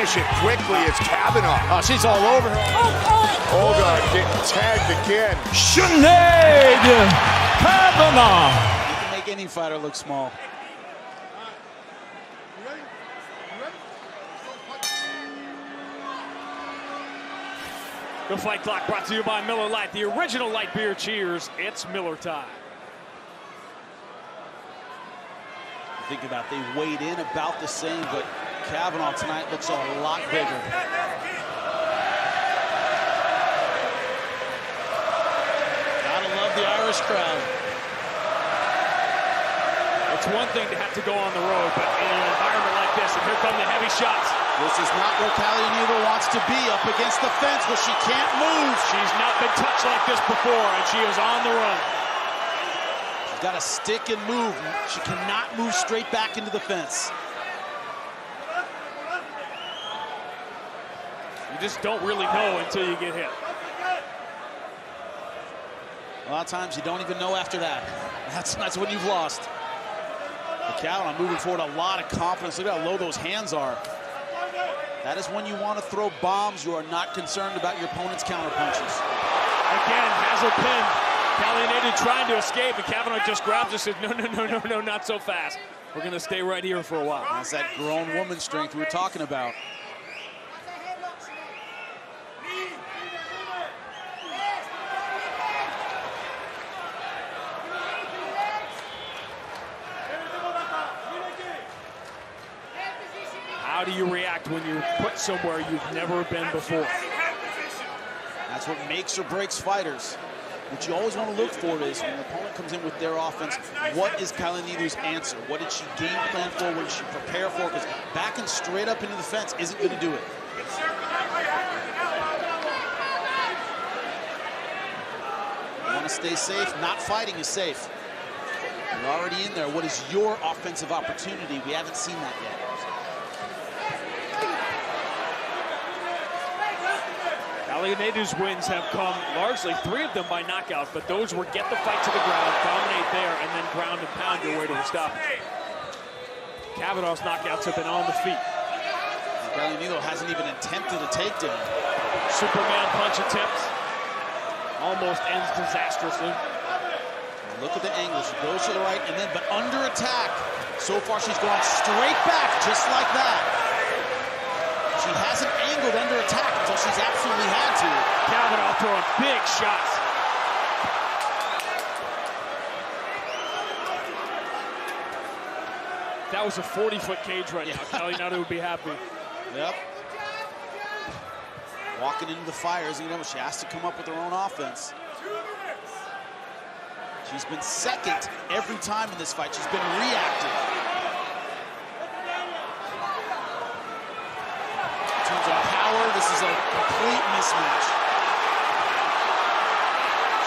finish it quickly. It's Kavanagh. Oh, she's all over her. Olga getting tagged again. Sinead Kavanagh. You can make any fighter look small. The fight clock brought to you by Miller Lite, the original light beer. Cheers, it's Miller time. Think about they weighed in about the same, but Kavanagh tonight looks a lot bigger. Gotta love the Irish crowd. It's one thing to have to go on the road, but in an environment like this, and here come the heavy shots. This is not where Kallionidou wants to be, up against the fence where she can't move. She's not been touched like this before, and she is on the run. She's got to stick and move. She cannot move straight back into the fence. You just don't really know until you get hit. A lot of times you don't even know after that. That's when you've lost. But Kavanagh moving forward, a lot of confidence. Look at how low those hands are. That is when you want to throw bombs. You are not concerned about your opponent's counter punches. Again, has her pinned. Kallionidou trying to escape, and Kavanagh just grabs her and says, no, not so fast. We're going to stay right here for a while. That's that grown woman strength we were talking about. How do you react when you're put somewhere you've never been before? That's what makes or breaks fighters. What you always want to look for is when the opponent comes in with their offense, what is Kallionidou's answer? What did she game plan for? What did she prepare for? Because backing straight up into the fence isn't going to do it. You want to stay safe. Not fighting is safe. You're already in there. What is your offensive opportunity? We haven't seen that yet. Kallionidou's wins have come largely, 3 of them by knockout, but those were get the fight to the ground, dominate there, and then ground and pound your way to a stop. Kavanagh's knockouts have been on the feet. Kallionidou hasn't even attempted a takedown. Superman punch attempt almost ends disastrously. Look at the angle. She goes to the right, and then, but under attack. So far, she's gone straight back, just like that. She hasn't angled under attack until she's absolutely had to. Kavanagh throwing big shots. That was a 40-foot cage right now. Kallionidou would be happy. Yep. Walking into the fires, you know, she has to come up with her own offense. She's been second every time in this fight. She's been reactive. In terms of power, this is a complete mismatch.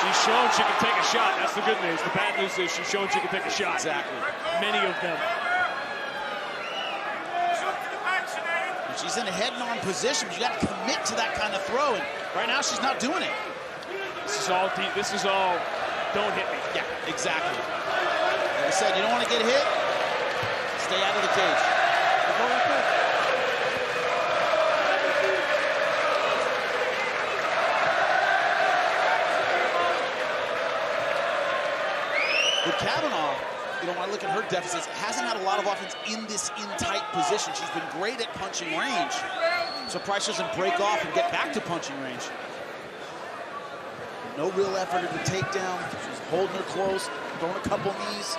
She's shown she can take a shot. That's the good news. The bad news is she's shown she can take a shot. Exactly. Many of them. When she's in a head-on position, you got to commit to that kind of throw, and right now she's not doing it. This is all deep. This is all don't hit me. Yeah, exactly. Like I said, you don't want to get hit, stay out of the cage. But Kavanagh, you know, when I look at her deficits, hasn't had a lot of offense in this in-tight position. She's been great at punching range. Surprised she doesn't break off and get back to punching range. No real effort at the takedown. She's holding her close, throwing a couple knees.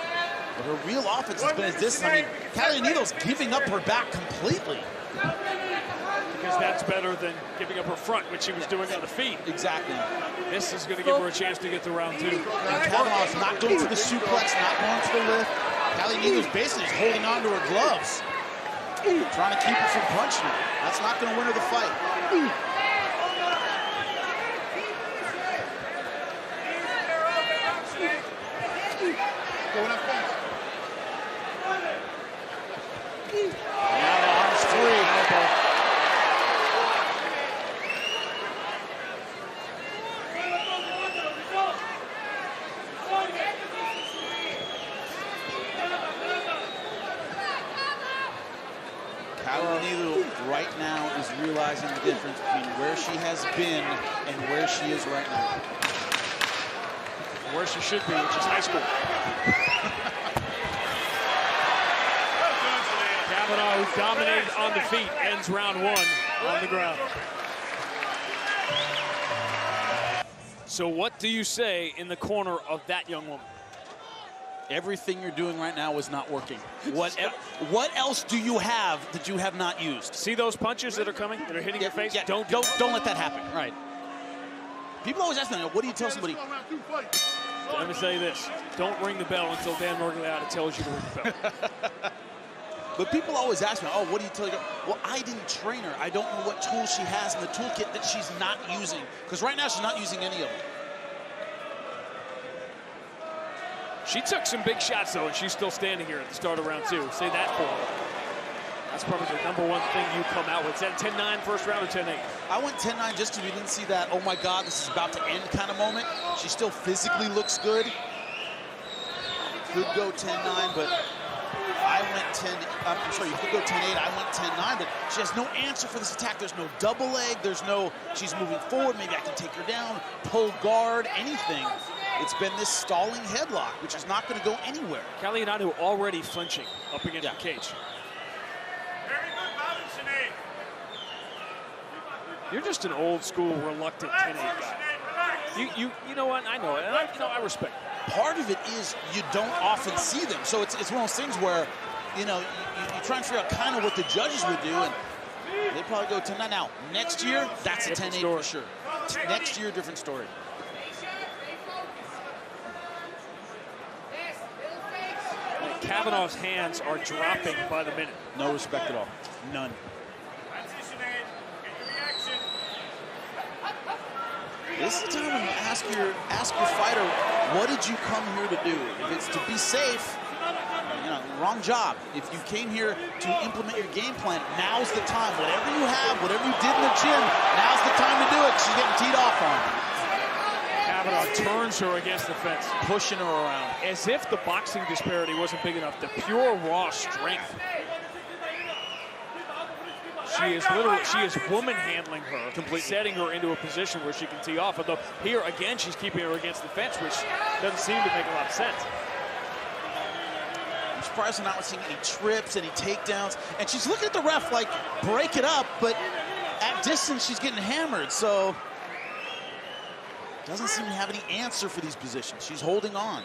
But her real offense has been as this. I mean, Kallionidou's giving up her back completely. Because that's better than giving up her front, which she was doing on the feet. Exactly. This is going to give her a chance to get to round 2. And Kavanagh's not going for the suplex, not going for the lift. Kallionidou's basically just holding on to her gloves, trying to keep her from punching her. That's not going to win her the fight. Now the arm's free. Kallionidou right now is realizing the difference between where she has been and where she is right now. Where she should be, which is high school. Kavanagh, who dominated on the feet, ends round 1 on the ground. So what do you say in the corner of that young woman? Everything you're doing right now is not working. What else do you have that you have not used? See those punches that are coming, that are hitting your face? Yeah, don't let that happen. Right. People always ask me, what do you tell somebody? Let me say this. Don't ring the bell until Dan Morgaleata tells you to ring the bell. But people always ask me, oh, what do you tell you? Well, I didn't train her. I don't know what tools she has in the toolkit that she's not using. Because right now she's not using any of them. She took some big shots, though, and she's still standing here at the start of round 2. Say that for her. That's probably the #1 thing you come out with. Is that 10-9 first round or 10-8? I went 10-9 just because we didn't see that, oh my God, this is about to end kind of moment. She still physically looks good. Could go 10-9, but I went 10, I'm sorry, you could go 10-8, I went 10-9, but she has no answer for this attack. There's no double leg, there's no, she's moving forward, maybe I can take her down, pull guard, anything. It's been this stalling headlock, which is not going to go anywhere. Kallionidou already flinching up against the cage. Very good balance, Sinead. You're just an old school, reluctant 10-8 guy. You know what? I know it. And I respect it. Part of it is you don't often see them. So it's one of those things where, you know, you try and figure out kind of what the judges would do, and they probably go 10-9. Now, next year, that's a 10-8 for sure. Next year, different story. Kavanagh's hands are dropping by the minute. No respect at all. None. This is the time when you ask your fighter, what did you come here to do? If it's to be safe, you know, wrong job. If you came here to implement your game plan, now's the time. Whatever you have, whatever you did in the gym, now's the time to do it. She's getting teed off on. Kavanagh turns her against the fence, pushing her around. As if the boxing disparity wasn't big enough. The pure raw strength. She is woman handling her, completely setting her into a position where she can tee off. Although here again, she's keeping her against the fence, which doesn't seem to make a lot of sense. I'm surprised I'm not seeing any trips, any takedowns. And she's looking at the ref like, break it up, but at distance, she's getting hammered. So doesn't seem to have any answer for these positions. She's holding on.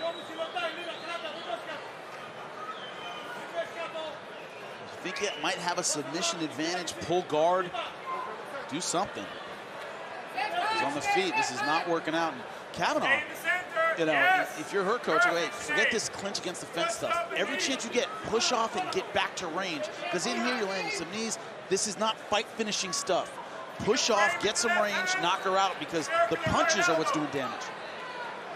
I think it might have a submission advantage. Pull guard, do something. He's on the feet. This is not working out. And Kavanagh, you know, if you're her coach, wait, forget this clinch against the fence stuff. Every chance you get, push off and get back to range. Because in here, you're landing some knees. This is not fight finishing stuff. Push off, get some range, knock her out, because the punches are what's doing damage.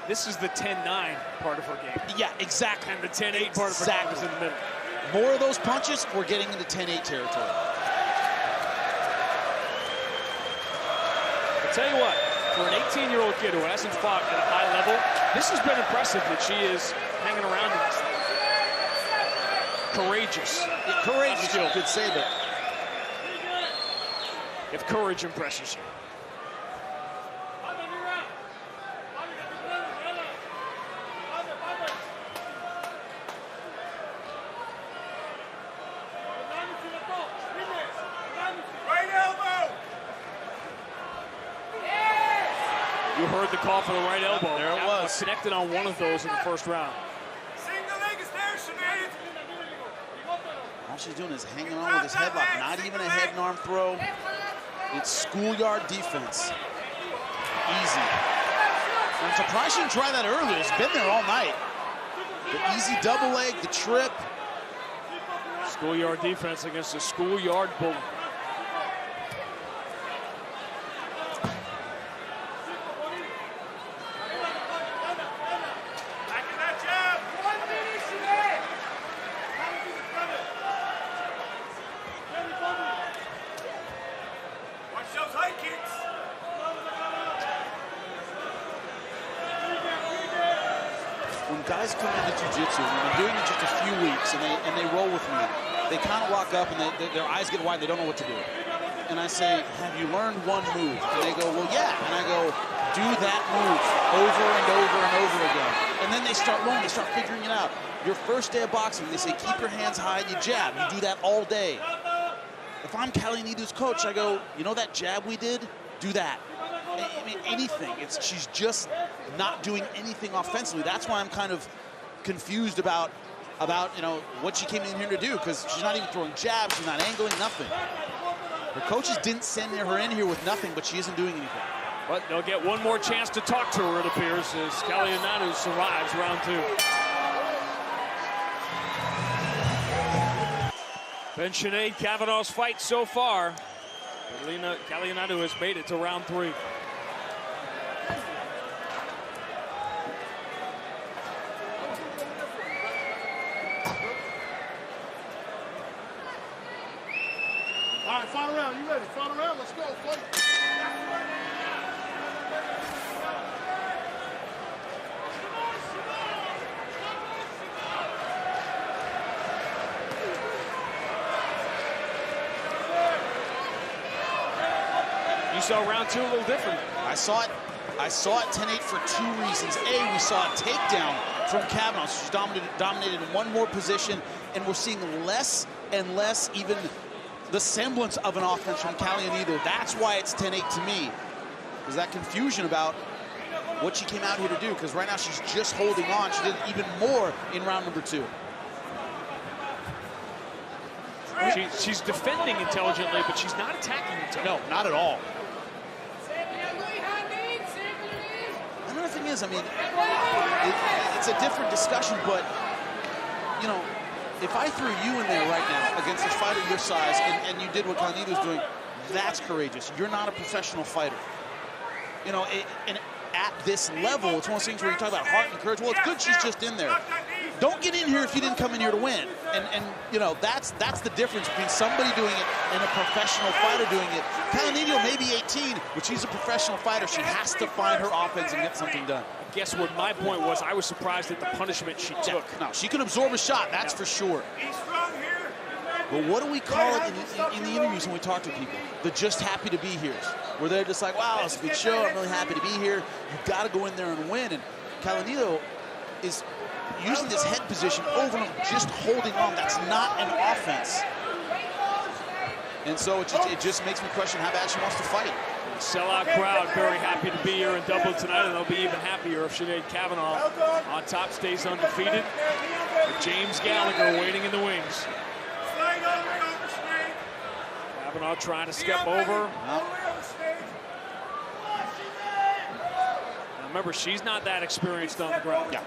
This is the 10-9 part of her game. Yeah, exactly. And the 10-8 part of her game is in the middle. More of those punches, we're getting into 10-8 territory. I'll tell you what, for an 18-year-old kid who hasn't fought at a high level, this has been impressive that she is hanging around in this thing. Courageous. Yeah, courageous, you could say that. If courage impresses you. You heard the call for the right elbow. There it was. Connected on one of those in the first round. Single leg is there, Sinead. All she's doing is hanging on with his headlock. Not even a head and arm throw. It's schoolyard defense. Easy. I'm surprised she didn't try that earlier. It's been there all night. The easy double leg, the trip. Schoolyard defense against a schoolyard bully. guys come into jiu-jitsu, and I've been doing it just a few weeks, and they roll with me. They kind of walk up, and their eyes get wide. They don't know what to do. And I say, have you learned one move? And they go, well, yeah. And I go, do that move over and over and over again. And then they start rolling. They start figuring it out. Your first day of boxing, they say, keep your hands high and you jab. You do that all day. If I'm Kallionidou's coach, I go, you know that jab we did? Do that. I mean, anything. She's just not doing anything offensively. That's why I'm kind of confused about you know, what she came in here to do, because she's not even throwing jabs, she's not angling, nothing. Her coaches didn't send her in here with nothing, but she isn't doing anything. But they'll get one more chance to talk to her, it appears, as Kallionidou survives round 2. Been Sinead Kavanagh's fight so far. Kallionidou has made it to round 3. All right, final round. You ready? Final round. Let's go. Fight. You saw round 2 a little different. I saw it 10-8 for 2 reasons. A, we saw a takedown from Kavanagh. She's dominated in one more position, and we're seeing less and less even the semblance of an offense from Kallionidou. That's why it's 10-8 to me. There's that confusion about what she came out here to do, because right now she's just holding on. She did even more in round number 2. She's defending intelligently, but she's not attacking intelligently. No, not at all. Another thing is, I mean, it's a different discussion, but, you know, if I threw you in there right now against a fighter your size and you did what Kallionidou's doing, that's courageous. You're not a professional fighter. You know, and at this level, it's one of those things where you talk about heart and courage. Well, it's good she's just in there. Don't get in here if you didn't come in here to win. And you know, that's the difference between somebody doing it and a professional fighter doing it. Kallionidou may be 18, but she's a professional fighter. She has to find her offense and get something done. I guess what my point was, I was surprised at the punishment she took. No, she can absorb a shot, that's for sure. But what do we call it in the interviews when we talk to people? The just happy to be here. Where they're just like, wow, it's a good show, I'm really happy to be here. You've got to go in there and win. And Kallionidou is using this head position over and over, just holding on. That's not an offense. And so it just makes me question how bad she wants to fight. Sellout crowd very happy to be here in Dublin tonight, and they'll be even happier if Sinead Kavanagh on top stays undefeated. With James Gallagher waiting in the wings. Kavanagh trying to step over. Remember, she's not that experienced on the ground. Yeah.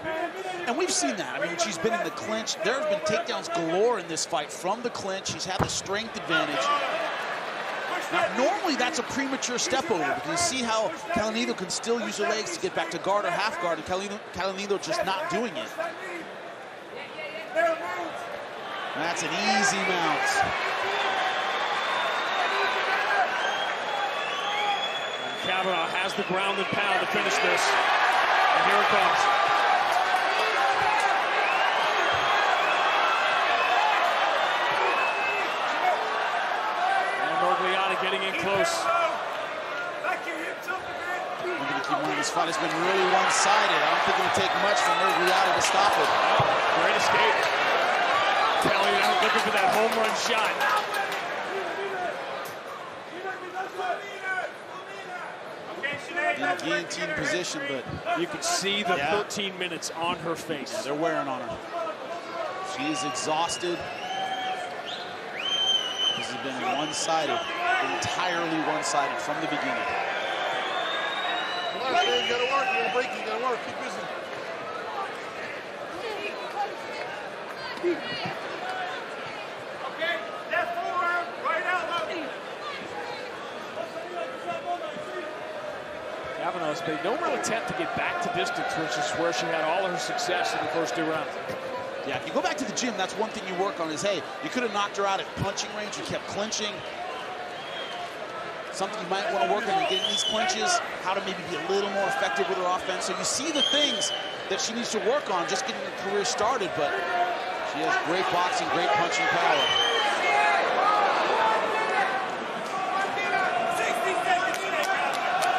And we've seen that. I mean, when she's been in the clinch, there have been takedowns galore in this fight from the clinch. She's had the strength advantage. Now, normally that's a premature step over, because you see how Kallionidou can still use her legs to get back to guard or half guard, and Kallionidou just not doing it. That's an easy mount. Kavanagh has the ground and pound to finish this. And here it comes. And Morgliata getting in close. I'm going to keep on. This fight has been really one-sided. I don't think it'll take much for Morgliata to stop it. Great escape. Kallionidou looking for that home run shot. In a guillotine position, but you can see the 13 minutes on her face. Yeah, they're wearing on her. She is exhausted. This has been one-sided, entirely one-sided from the beginning. Come on, man, you gotta work, you gotta break, you gotta work, keep busy. Okay, left forward, right out. Kavanagh's made no real attempt to get back to distance, which is where she had all of her success in the first 2 rounds. Yeah, if you go back to the gym, that's one thing you work on is, hey, you could have knocked her out at punching range, you kept clinching. Something you might want to work on in getting these clinches, how to maybe be a little more effective with her offense. So you see the things that she needs to work on, just getting her career started, but she has great boxing, great punching power.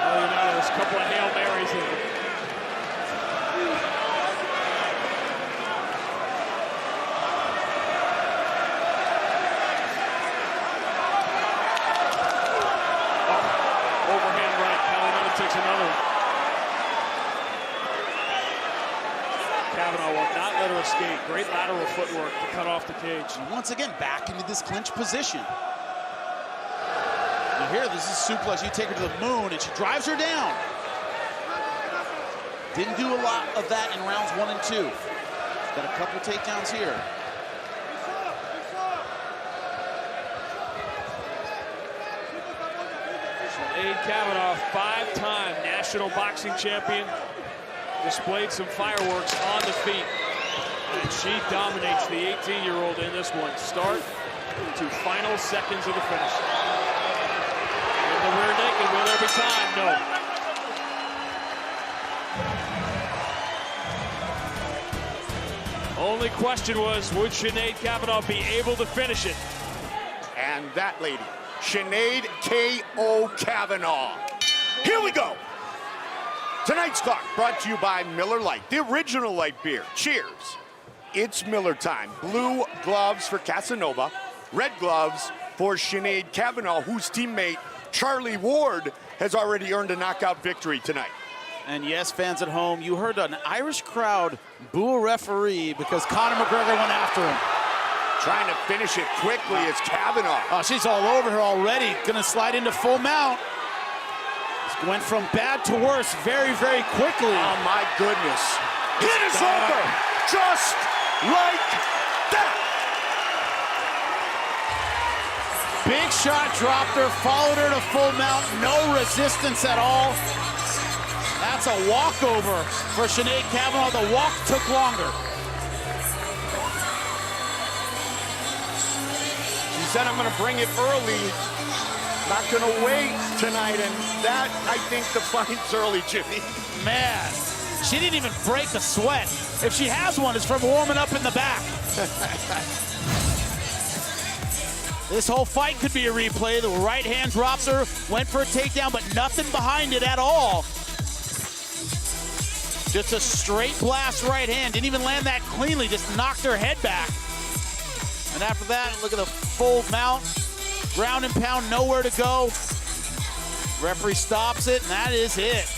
Oh, you know, there's a couple of Hail Marys in there. Overhand right, Kallionidou takes another one. Kavanagh will not let her escape. Great lateral footwork to cut off the cage. And once again, back into this clinch position. You hear this is suplex. You take her to the moon, and she drives her down. Didn't do a lot of that in rounds 1 and 2. Got a couple takedowns here. Sinead Kavanagh, 5-time national boxing champion, displayed some fireworks on the feet, and she dominates the 18-year-old in this one. Start to final seconds of the finish. In the rear naked, will there be time? No. Only question was, would Sinead Kavanagh be able to finish it? And that lady, Sinead K.O. Kavanagh. Here we go. Tonight's talk brought to you by Miller Lite, the original light beer. Cheers. It's Miller time. Blue gloves for Casanova, red gloves for Sinead Kavanagh, whose teammate Charlie Ward has already earned a knockout victory tonight. And yes, fans at home, you heard an Irish crowd boo a referee because Conor McGregor went after him. Trying to finish it quickly is Kavanagh. Oh, she's all over her already. Gonna slide into full mount. Went from bad to worse very, very quickly. Oh my goodness. It is over, just like that. Big shot, dropped her, followed her to full mount, no resistance at all. That's a walkover for Sinead Kavanagh. The walk took longer. She said, I'm gonna bring it early. Not gonna wait tonight, and that, I think, defines early, Jimmy. Man, she didn't even break a sweat. If she has one, it's from warming up in the back. This whole fight could be a replay. The right hand drops her, went for a takedown, but nothing behind it at all. Just a straight blast right hand. Didn't even land that cleanly, just knocked her head back. And after that, look at the full mount. Ground and pound, nowhere to go. Referee stops it, and that is it.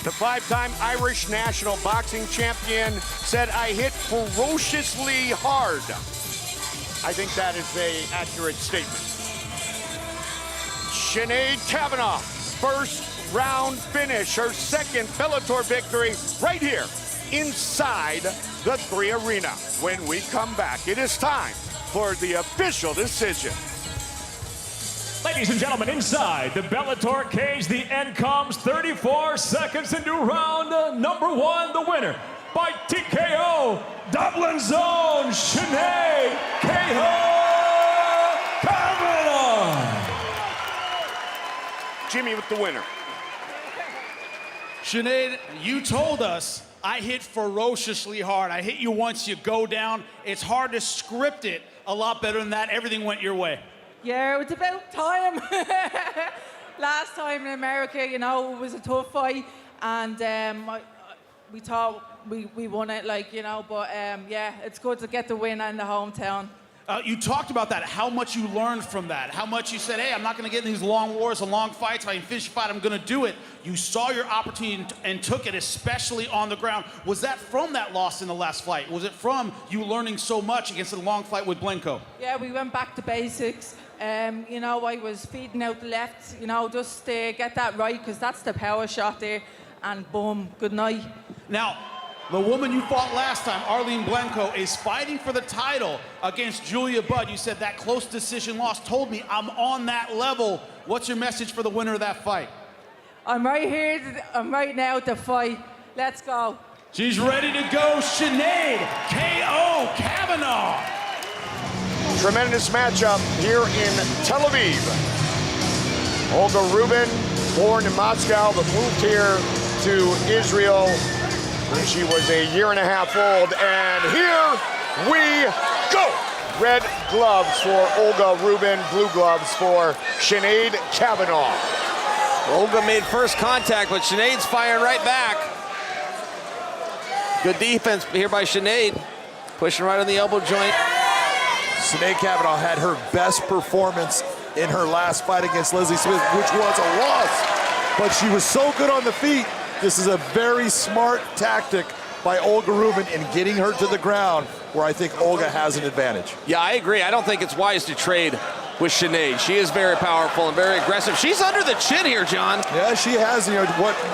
The 5-time Irish national boxing champion said, I hit ferociously hard. I think that is an accurate statement. Sinead Kavanagh, first round finish, her second Bellator victory right here inside the 3 Arena. When we come back, it is time for the official decision. Ladies and gentlemen, inside the Bellator cage, the end comes 34 seconds into round number 1. The winner by TKO, Dublin's own Sinead Kavanagh. Jimmy with the winner. Sinead, you told us I hit ferociously hard. I hit you once, you go down. It's hard to script it a lot better than that. Everything went your way. Yeah, it's about time. Last time in America, you know, it was a tough fight, and we thought we won it, like, you know, but yeah, it's good to get the win in the hometown. You talked about that, how much you learned from that, how much you said, hey, I'm not going to get in these long wars and long fights. If I can finish a fight, I'm going to do it. You saw your opportunity and took it, especially on the ground. Was that from that loss in the last fight? Was it from you learning so much against a long fight with Blenko? Yeah, we went back to basics. You know, I was feeding out the left, you know, just get that right, because that's the power shot there, and boom, good night. Now, the woman you fought last time, Arlene Blenko, is fighting for the title against Julia Budd. You said that close decision loss told me I'm on that level. What's your message for the winner of that fight? I'm right here, I'm right now to fight. Let's go. She's ready to go, Sinead K.O. Kavanagh. Tremendous matchup here in Tel Aviv. Olga Rubin, born in Moscow, but moved here to Israel when she was a year and a half old. And here we go. Red gloves for Olga Rubin, blue gloves for Sinead Kavanagh. Olga made first contact, but Sinead's firing right back. Good defense here by Sinead. Pushing right on the elbow joint. Sinead Kavanagh had her best performance in her last fight against Leslie Smith, which was a loss. But she was so good on the feet. This is a very smart tactic by Olga Rubin in getting her to the ground, where I think Olga has an advantage. Yeah, I agree. I don't think it's wise to trade with Sinead. She is very powerful and very aggressive. She's under the chin here, John. Yeah, she has. You know,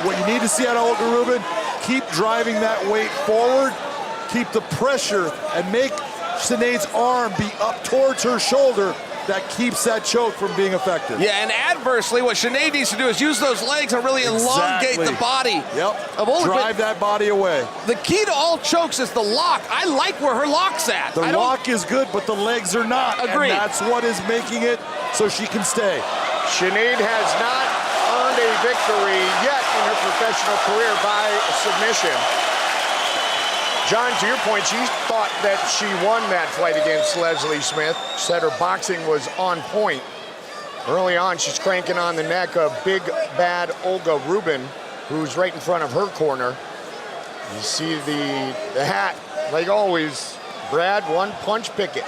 what you need to see out of Olga Rubin, keep driving that weight forward, keep the pressure, and make Sinead's arm be up towards her shoulder. That keeps that choke from being effective. Yeah, and adversely, what Sinead needs to do is use those legs and really elongate the body. Yep. Of Olga. Drive that body away. The key to all chokes is the lock. I like where her lock's at. The lock is good, but the legs are not. Agreed. And that's what is making it so she can stay. Sinead has not earned a victory yet in her professional career by submission. John, to your point, she thought that she won that fight against Leslie Smith. She said her boxing was on point. Early on, she's cranking on the neck of big, bad Olga Rubin, who's right in front of her corner. You see the hat, like always, Brad, one punch Pickett.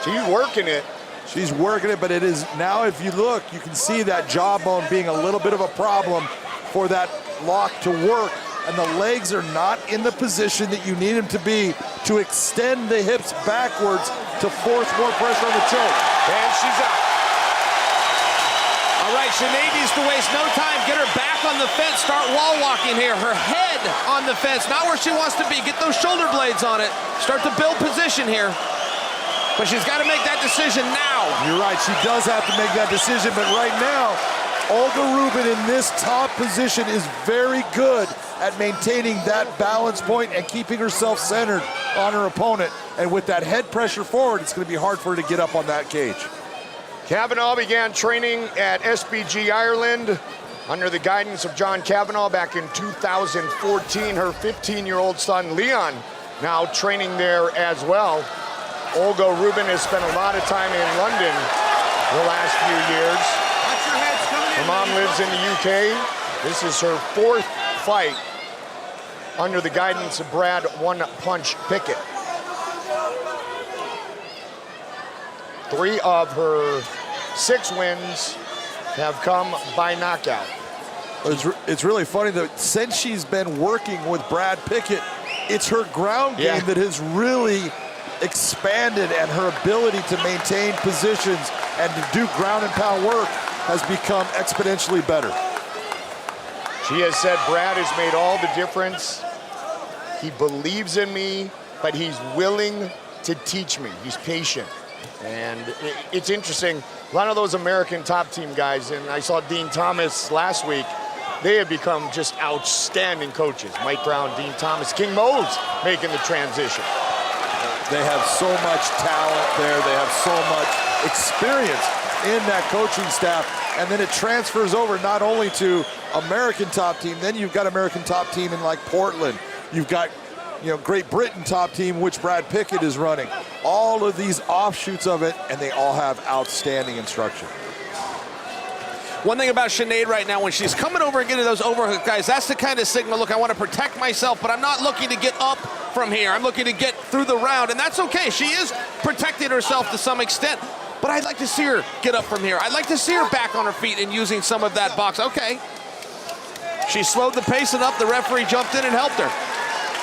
She's working it. She's working it, but it is now, if you look, you can see that jawbone being a little bit of a problem for that lock to work. And the legs are not in the position that you need them to be to extend the hips backwards to force more pressure on the choke. And she's out. All right, Sinead needs to waste no time. Get her back on the fence. Start wall walking here. Her head on the fence, not where she wants to be. Get those shoulder blades on it. Start to build position here. But she's got to make that decision now. You're right, she does have to make that decision, but right now, Olga Rubin in this top position is very good at maintaining that balance point and keeping herself centered on her opponent. And with that head pressure forward, it's going to be hard for her to get up on that cage. Kavanagh began training at SBG Ireland under the guidance of John Kavanagh back in 2014. Her 15-year-old son, Leon, now training there as well. Olga Rubin has spent a lot of time in London the last few years. Her mom lives in the UK. This is her fourth fight under the guidance of Brad One Punch Pickett. 3 of her 6 wins have come by knockout. It's really funny that since she's been working with Brad Pickett, it's her ground game that has really expanded, and her ability to maintain positions and to do ground and pound work has become exponentially better. She has said Brad has made all the difference. He believes in me, but he's willing to teach me. He's patient. And it's interesting, a lot of those American top team guys, and I saw Dean Thomas last week, they have become just outstanding coaches. Mike Brown, Dean Thomas, King Mo's making the transition. They have so much talent there. They have so much experience in that coaching staff. And then it transfers over not only to American top team, then you've got American top team in like Portland. You've got, you know, Great Britain top team, which Brad Pickett is running. All of these offshoots of it, and they all have outstanding instruction. One thing about Sinead right now, when she's coming over and getting those overhook guys, that's the kind of signal, look, I want to protect myself, but I'm not looking to get up from here. I'm looking to get through the round, and that's okay. She is protecting herself to some extent, but I'd like to see her get up from here. I'd like to see her back on her feet and using some of that box. Okay. She slowed the pace enough. The referee jumped in and helped her.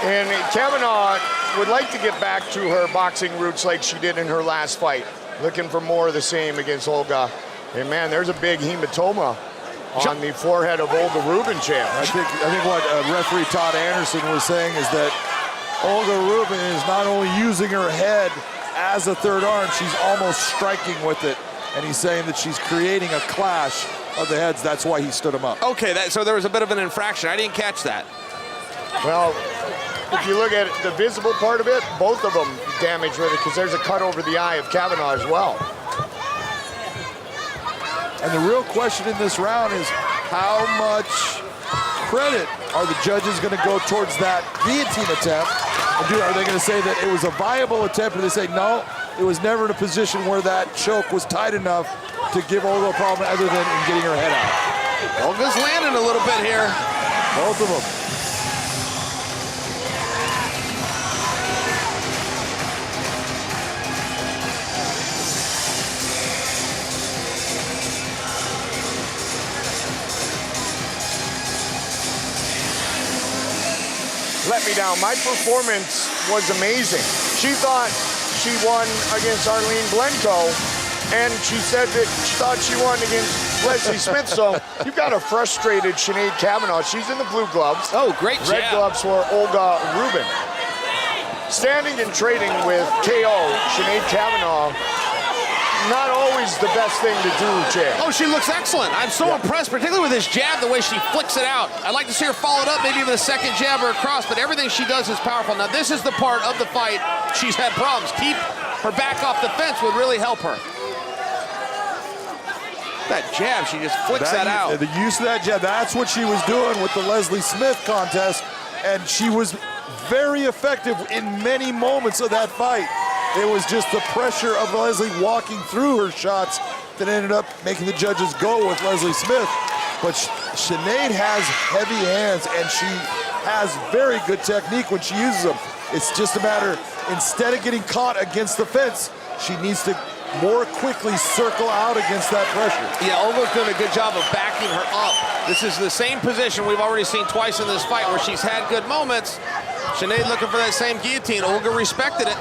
And Kavanagh would like to get back to her boxing roots like she did in her last fight, looking for more of the same against Olga. And man, there's a big hematoma on the forehead of Olga Rubin, champ. I think what referee Todd Anderson was saying is that Olga Rubin is not only using her head as a third arm, she's almost striking with it. And he's saying that she's creating a clash of the heads. That's why he stood him up. Okay, so there was a bit of an infraction. I didn't catch that. Well, if you look at the visible part of it, both of them damaged with it because there's a cut over the eye of Kavanagh as well. And the real question in this round is how much credit are the judges going to go towards that guillotine attempt? Are they going to say that it was a viable attempt, or they say, no, it was never in a position where that choke was tight enough to give Olga a problem other than in getting her head out? Olga's landing a little bit here. Both of them. Let me down. My performance was amazing. She thought she won against Arlene Blenko, and she said that she thought she won against Leslie Smith. So you've got a frustrated Sinead Kavanagh. She's in the blue gloves. Oh, great jab. Red gloves for Olga Rubin. Standing and trading with KO, Sinead Kavanagh, not always the best thing to do, Chad. Oh, she looks excellent. I'm so impressed, particularly with this jab, the way she flicks it out. I'd like to see her follow it up, maybe with a second jab or a cross, but everything she does is powerful. Now, this is the part of the fight she's had problems. Keep her back off the fence would really help her. That jab, she just flicks that out. The use of that jab, that's what she was doing with the Leslie Smith contest, and she was very effective in many moments of that fight. It was just the pressure of Leslie walking through her shots that ended up making the judges go with Leslie Smith. But Sinead has heavy hands, and she has very good technique when she uses them. It's just a matter, instead of getting caught against the fence, she needs to more quickly circle out against that pressure. Yeah, Olga's doing a good job of backing her up. This is the same position we've already seen twice in this fight where she's had good moments. Sinead looking for that same guillotine. Olga respected it.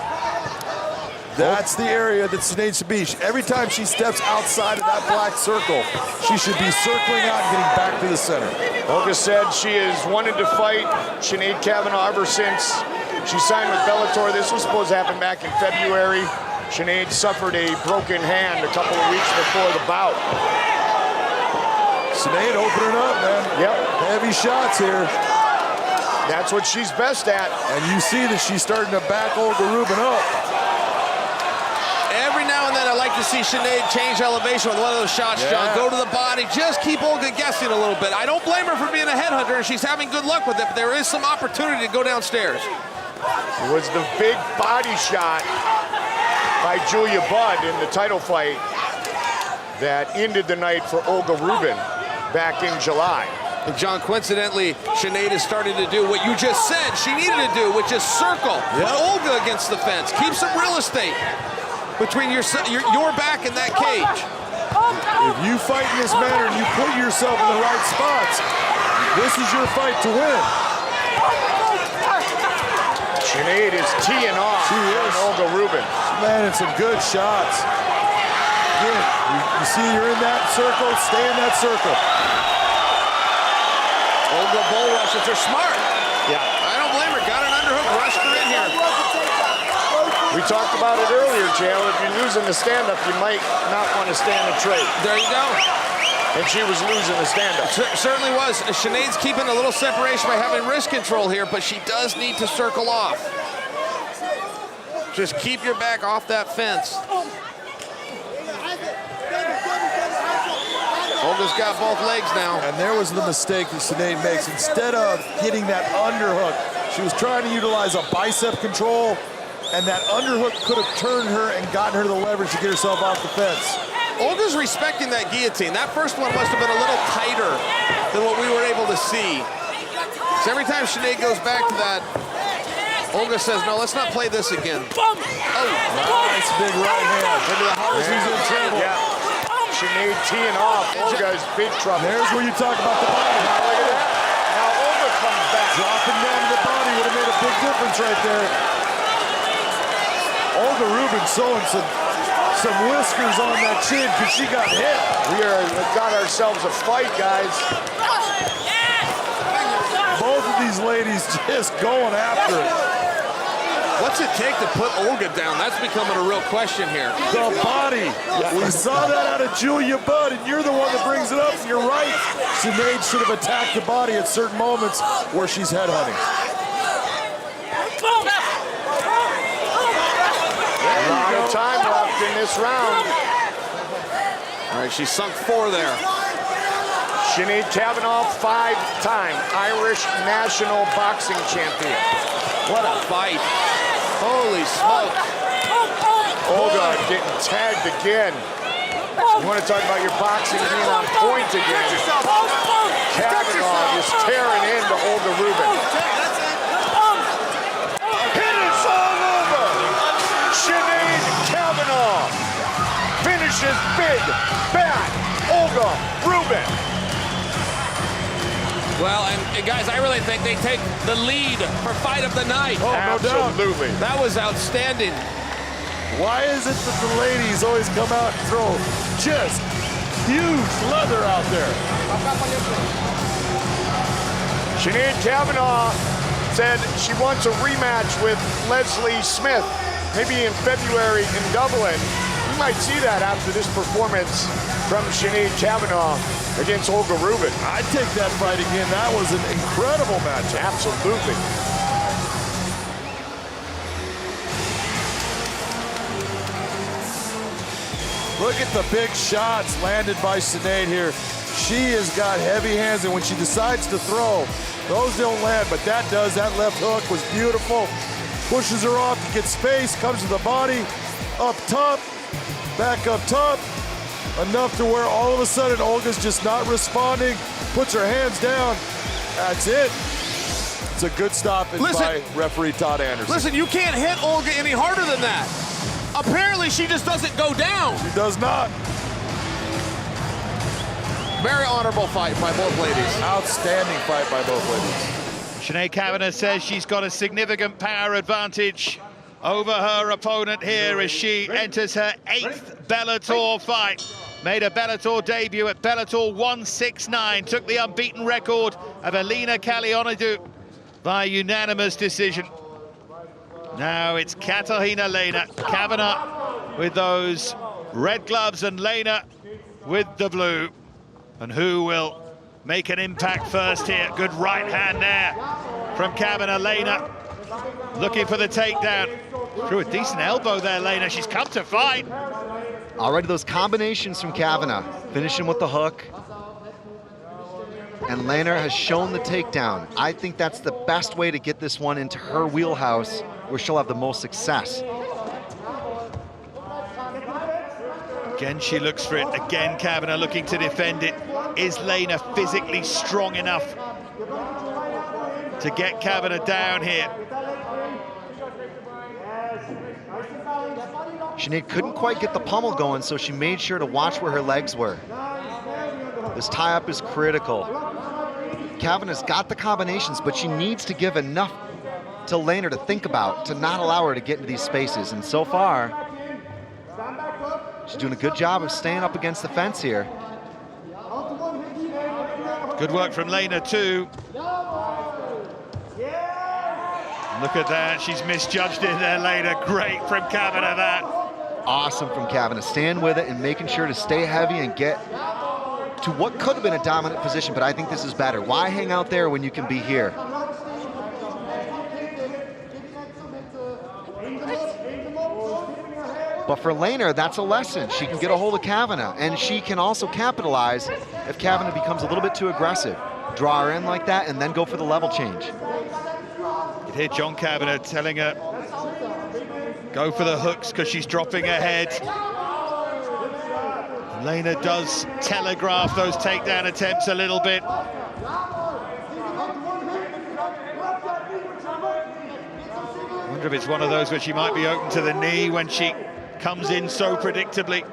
That's the area that Sinead should be. Every time she steps outside of that black circle, she should be circling out and getting back to the center. Olga said she has wanted to fight Sinead Kavanagh ever since she signed with Bellator. This was supposed to happen back in February. Sinead suffered a broken hand a couple of weeks before the bout. Sinead opening up, man. Yep. Heavy shots here. That's what she's best at. And you see that she's starting to back Olga Rubin up. Every now and then I like to see Sinead change elevation with one of those shots, John. Go to the body, just keep Olga guessing a little bit. I don't blame her for being a headhunter. She's having good luck with it, but there is some opportunity to go downstairs. It was the big body shot by Julia Budd in the title fight that ended the night for Olga Rubin back in July. And John, coincidentally, Sinead is starting to do what you just said she needed to do, which is circle. Put Olga against the fence. Keep some real estate between your back and that cage. If you fight in this manner and you put yourself in the right spots, this is your fight to win. Sinead is teeing off on Olga Rubin. Man, it's some good shots. Again, you see you're in that circle, stay in that circle. Olga bull rushes are smart. Yeah. I don't blame her. Got an underhook, rushed her in here. We talked about it earlier, Jail. If you're losing the stand-up, you might not want to stand a trade. There you go. And she was losing the stand-up. Certainly was. Sinead's keeping a little separation by having wrist control here, but she does need to circle off. Just keep your back off that fence. Olga's got both legs now. And there was the mistake that Sinead makes. Instead of hitting that underhook, she was trying to utilize a bicep control, and that underhook could have turned her and gotten her the leverage to get herself off the fence. Olga's respecting that guillotine. That first one must have been a little tighter than what we were able to see. So every time Sinead goes back to that, Olga says, no, let's not play this again. Oh, nice big right hand. Into the heart. She's in trouble. Yeah. Sinead teeing off. Olga's big trouble. There's where you talk about the body. Now look at that. Now Olga comes back. Dropping down to the body would have made a big difference right there. Olga Rubin showing some whiskers on that chin because she got hit. We got ourselves a fight, guys. Both of these ladies just going after it. What's it take to put Olga down? That's becoming a real question here. The body. We saw that out of Julia Budd, and you're the one that brings it up. And you're right. Sinead should have attacked the body at certain moments where she's headhunting. A lot of time left in this round. All right, she sunk 4 there. Sinead Kavanagh, 5-time Irish national boxing champion. What a fight. Holy smoke. Olga getting tagged again. You want to talk about your boxing being on point again. Kavanagh just tearing into Olga Rubin. Hit us all over. Sinead Kavanagh finishes big, bad Olga Rubin. Well, and guys, I really think they take the lead for fight of the night. Oh, no doubt. Absolutely. That was outstanding. Why is it that the ladies always come out and throw just huge leather out there? Sinead Kavanagh said she wants a rematch with Leslie Smith, maybe in February in Dublin. We might see that after this performance from Sinead Kavanagh against Olga Rubin. I'd take that fight again. That was an incredible match. Absolutely. Look at the big shots landed by Sinead here. She has got heavy hands, and when she decides to throw, those don't land, but that does. That left hook was beautiful. Pushes her off to get space, comes to the body, up top, back up top, enough to where all of a sudden Olga's just not responding, puts her hands down. That's it. It's a good stoppage by referee Todd Anderson. Listen, you can't hit Olga any harder than that. Apparently, she just doesn't go down. She does not. Very honorable fight by both ladies. Outstanding fight by both ladies. Sinead Kavanagh says she's got a significant power advantage over her opponent here as she enters her 8th Bellator fight. Made a Bellator debut at Bellator 169, took the unbeaten record of Kallionidou by unanimous decision. Now it's Katarzyna Lehner, Kavanagh with those red gloves and Lehner with the blue. And who will make an impact first here? Good right hand there from Kavanagh. Lehner looking for the takedown. Threw a decent elbow there, Lehner. She's come to fight. Already those combinations from Kavanagh, finishing with the hook. And Lehner has shown the takedown. I think that's the best way to get this one into her wheelhouse where she'll have the most success. Again, she looks for it. Again, Kavanagh looking to defend it. Is Lehner physically strong enough to get Kavanagh down here? Sinead couldn't quite get the pummel going, so she made sure to watch where her legs were. This tie-up is critical. Kavanagh's got the combinations, but she needs to give enough to Lehner to think about, to not allow her to get into these spaces. And so far, she's doing a good job of staying up against the fence here. Good work from Lehner too. Look at that, she's misjudged it there, Lehner. Great from Kavanagh, that. Awesome from Kavanagh, staying with it and making sure to stay heavy and get to what could have been a dominant position, but I think this is better. Why hang out there when you can be here? But for Lehner, that's a lesson. She can get a hold of Kavanagh, and she can also capitalize if Kavanagh becomes a little bit too aggressive. Draw her in like that, and then go for the level change. You hear John Kavanagh telling her, go for the hooks because she's dropping her head. Lehner does telegraph those takedown attempts a little bit. I wonder if it's one of those where she might be open to the knee when she comes in so predictably.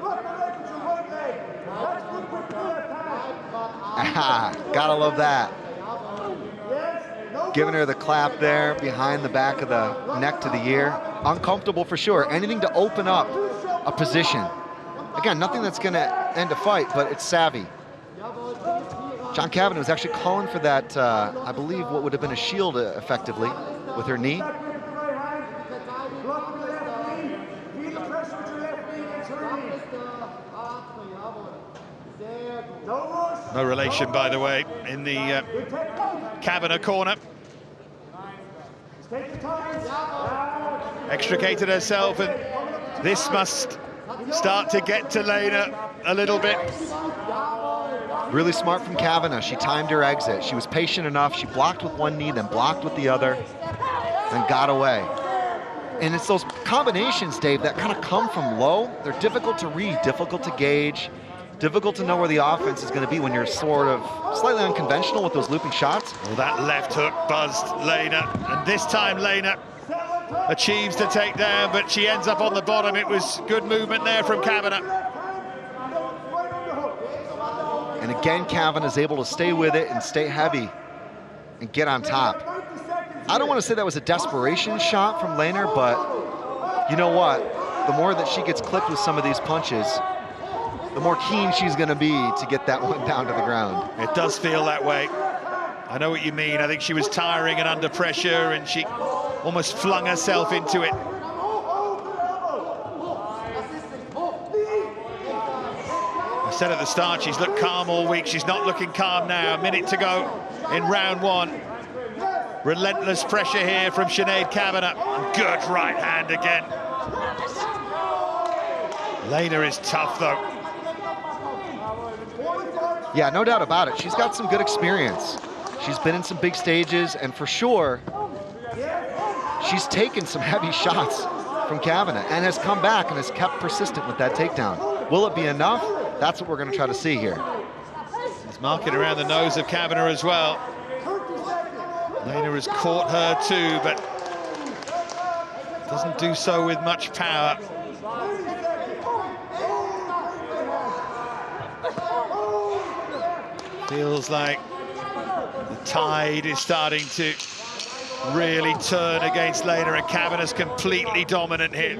Gotta love that. Giving her the clap there behind the back of the neck to the ear. Uncomfortable for sure. Anything to open up a position. Again, nothing that's gonna end a fight, but it's savvy. John Kavanagh was actually calling for that, I believe, what would have been a shield effectively with her knee. No relation, by the way, in the Kavanagh corner. Extricated herself, and this must start to get to Lehner a little bit. Really smart from Kavanagh. She timed her exit. She was patient enough. She blocked with one knee, then blocked with the other, then got away. And it's those combinations, Dave, that kind of come from low. They're difficult to read, difficult to gauge, difficult to know where the offense is going to be when you're sort of slightly unconventional with those looping shots. Well, that left hook buzzed Lehner, and this time Lehner achieves the takedown, but she ends up on the bottom. It was good movement there from Kavanagh. And again, Kavanagh is able to stay with it and stay heavy and get on top. I don't want to say that was a desperation shot from Lehner, but you know what? The more that she gets clipped with some of these punches, the more keen she's going to be to get that one down to the ground. It does feel that way. I know what you mean. I think she was tiring and under pressure, and she almost flung herself into it. I said at the start, she's looked calm all week. She's not looking calm now. A minute to go in round one. Relentless pressure here from Sinead Kavanagh. Good right hand again. Lehner is tough, though. Yeah, no doubt about it. She's got some good experience. She's been in some big stages, and for sure, she's taken some heavy shots from Kavanagh and has come back and has kept persistent with that takedown. Will it be enough? That's what we're going to try to see here. He's marking around the nose of Kavanagh as well. Lehner has caught her too, but doesn't do so with much power. Feels like the tide is starting to really turn against Lehner, and Kavanagh's completely dominant here.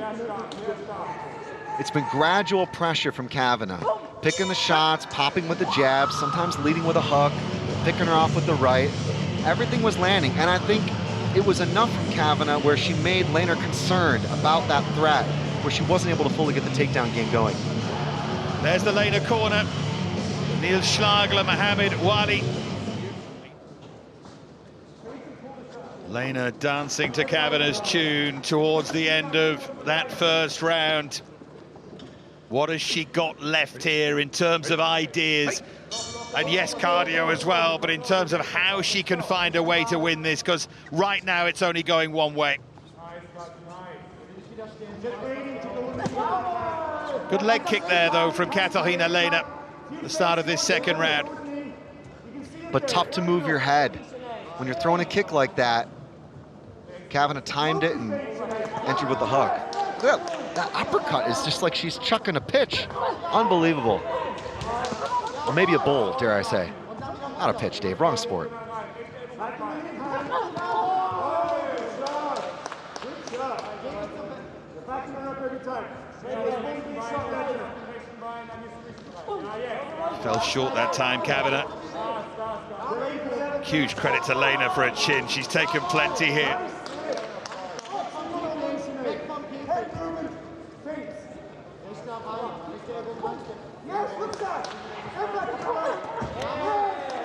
It's been gradual pressure from Kavanagh, picking the shots, popping with the jabs, sometimes leading with a hook, picking her off with the right. Everything was landing, and I think it was enough from Kavanagh where she made Lehner concerned about that threat, where she wasn't able to fully get the takedown game going. There's the Lehner corner. Neil Schlagler, Mohammed Wali. Lehner dancing to Kavanagh's tune towards the end of that first round. What has she got left here in terms of ideas? And yes, cardio as well, but in terms of how she can find a way to win this, because right now it's only going one way. Good leg kick there, though, from Katarina Lehner at the start of this second round. But tough to move your head. When you're throwing a kick like that, Kavanagh timed it and entered with the hook. Look at that uppercut is just like she's chucking a pitch. Unbelievable. Or maybe a bowl, dare I say. Not a pitch, Dave, wrong sport. Fell short that time, Kavanagh. Huge credit to Lehner for a chin. She's taken plenty here.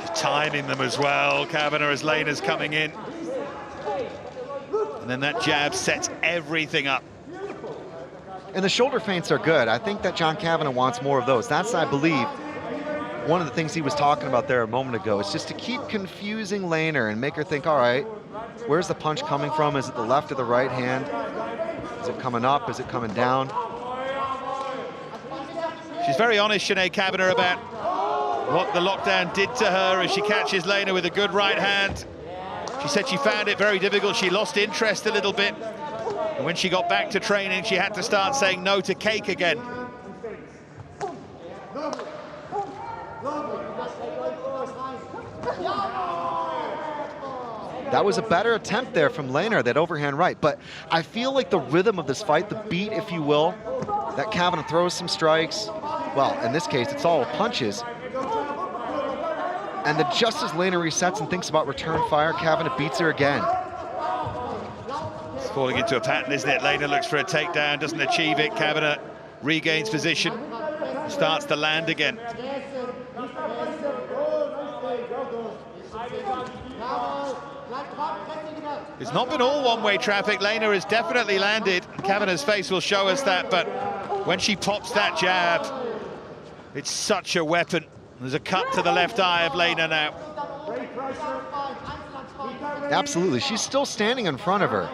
She's timing them as well, Kavanagh, as Lehner's coming in. And then that jab sets everything up. And the shoulder feints are good. I think that John Kavanagh wants more of those. That's, I believe, one of the things he was talking about there a moment ago. It's just to keep confusing Lehner and make her think, all right, where's the punch coming from? Is it the left or the right hand? Is it coming up? Is it coming down? She's very honest, Sinead Kavanagh, about what the lockdown did to her as she catches Lehner with a good right hand. She said she found it very difficult. She lost interest a little bit. And when she got back to training, she had to start saying no to cake again. That was a better attempt there from Lehner, that overhand right. But I feel like the rhythm of this fight, the beat, if you will, that Kavanagh throws some strikes. Well, in this case, it's all punches. And that just as Lehner resets and thinks about return fire, Kavanagh beats her again. It's falling into a pattern, isn't it? Lehner looks for a takedown, doesn't achieve it. Kavanagh regains position, starts to land again. It's not been all one-way traffic. Lehner has definitely landed. Kavanagh's face will show us that, but when she pops that jab, it's such a weapon. There's a cut to the left eye of Lehner now. Absolutely, she's still standing in front of her,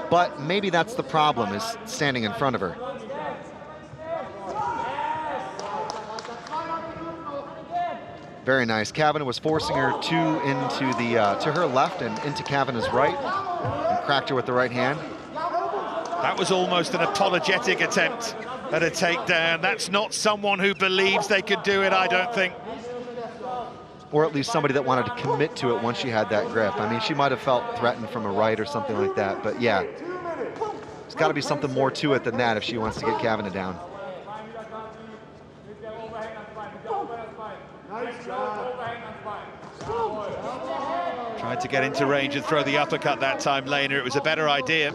but maybe that's the problem, is standing in front of her. Very nice. Kavanagh was forcing her into the to her left and into Kavanagh's right, and cracked her with the right hand. That was almost an apologetic attempt at a takedown. That's not someone who believes they could do it, I don't think. Or at least somebody that wanted to commit to it once she had that grip. I mean, she might have felt threatened from a right or something like that, but yeah. There's got to be something more to it than that if she wants to get Kavanagh down. Tried to get into range and throw the uppercut that time, Lehner. It was a better idea.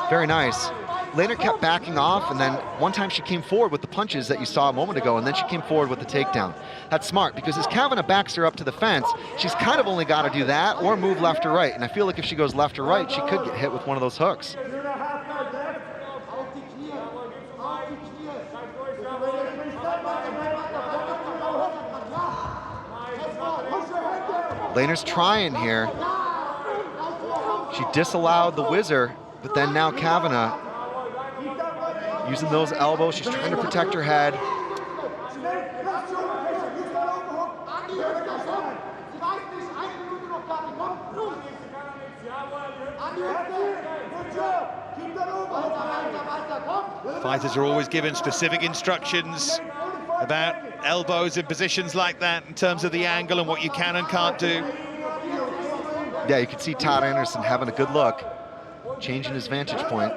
Very nice. Lehner kept backing off, and then one time she came forward with the punches that you saw a moment ago, and then she came forward with the takedown. That's smart, because as Kavanagh backs her up to the fence, she's kind of only got to do that or move left or right. And I feel like if she goes left or right, she could get hit with one of those hooks. Lehner's trying here. She disallowed the whizzer, but then now Kavanagh using those elbows. She's trying to protect her head. Fighters are always given specific instructions about elbows in positions like that in terms of the angle and what you can and can't do. Yeah, you can see Todd Anderson having a good look, changing his vantage point.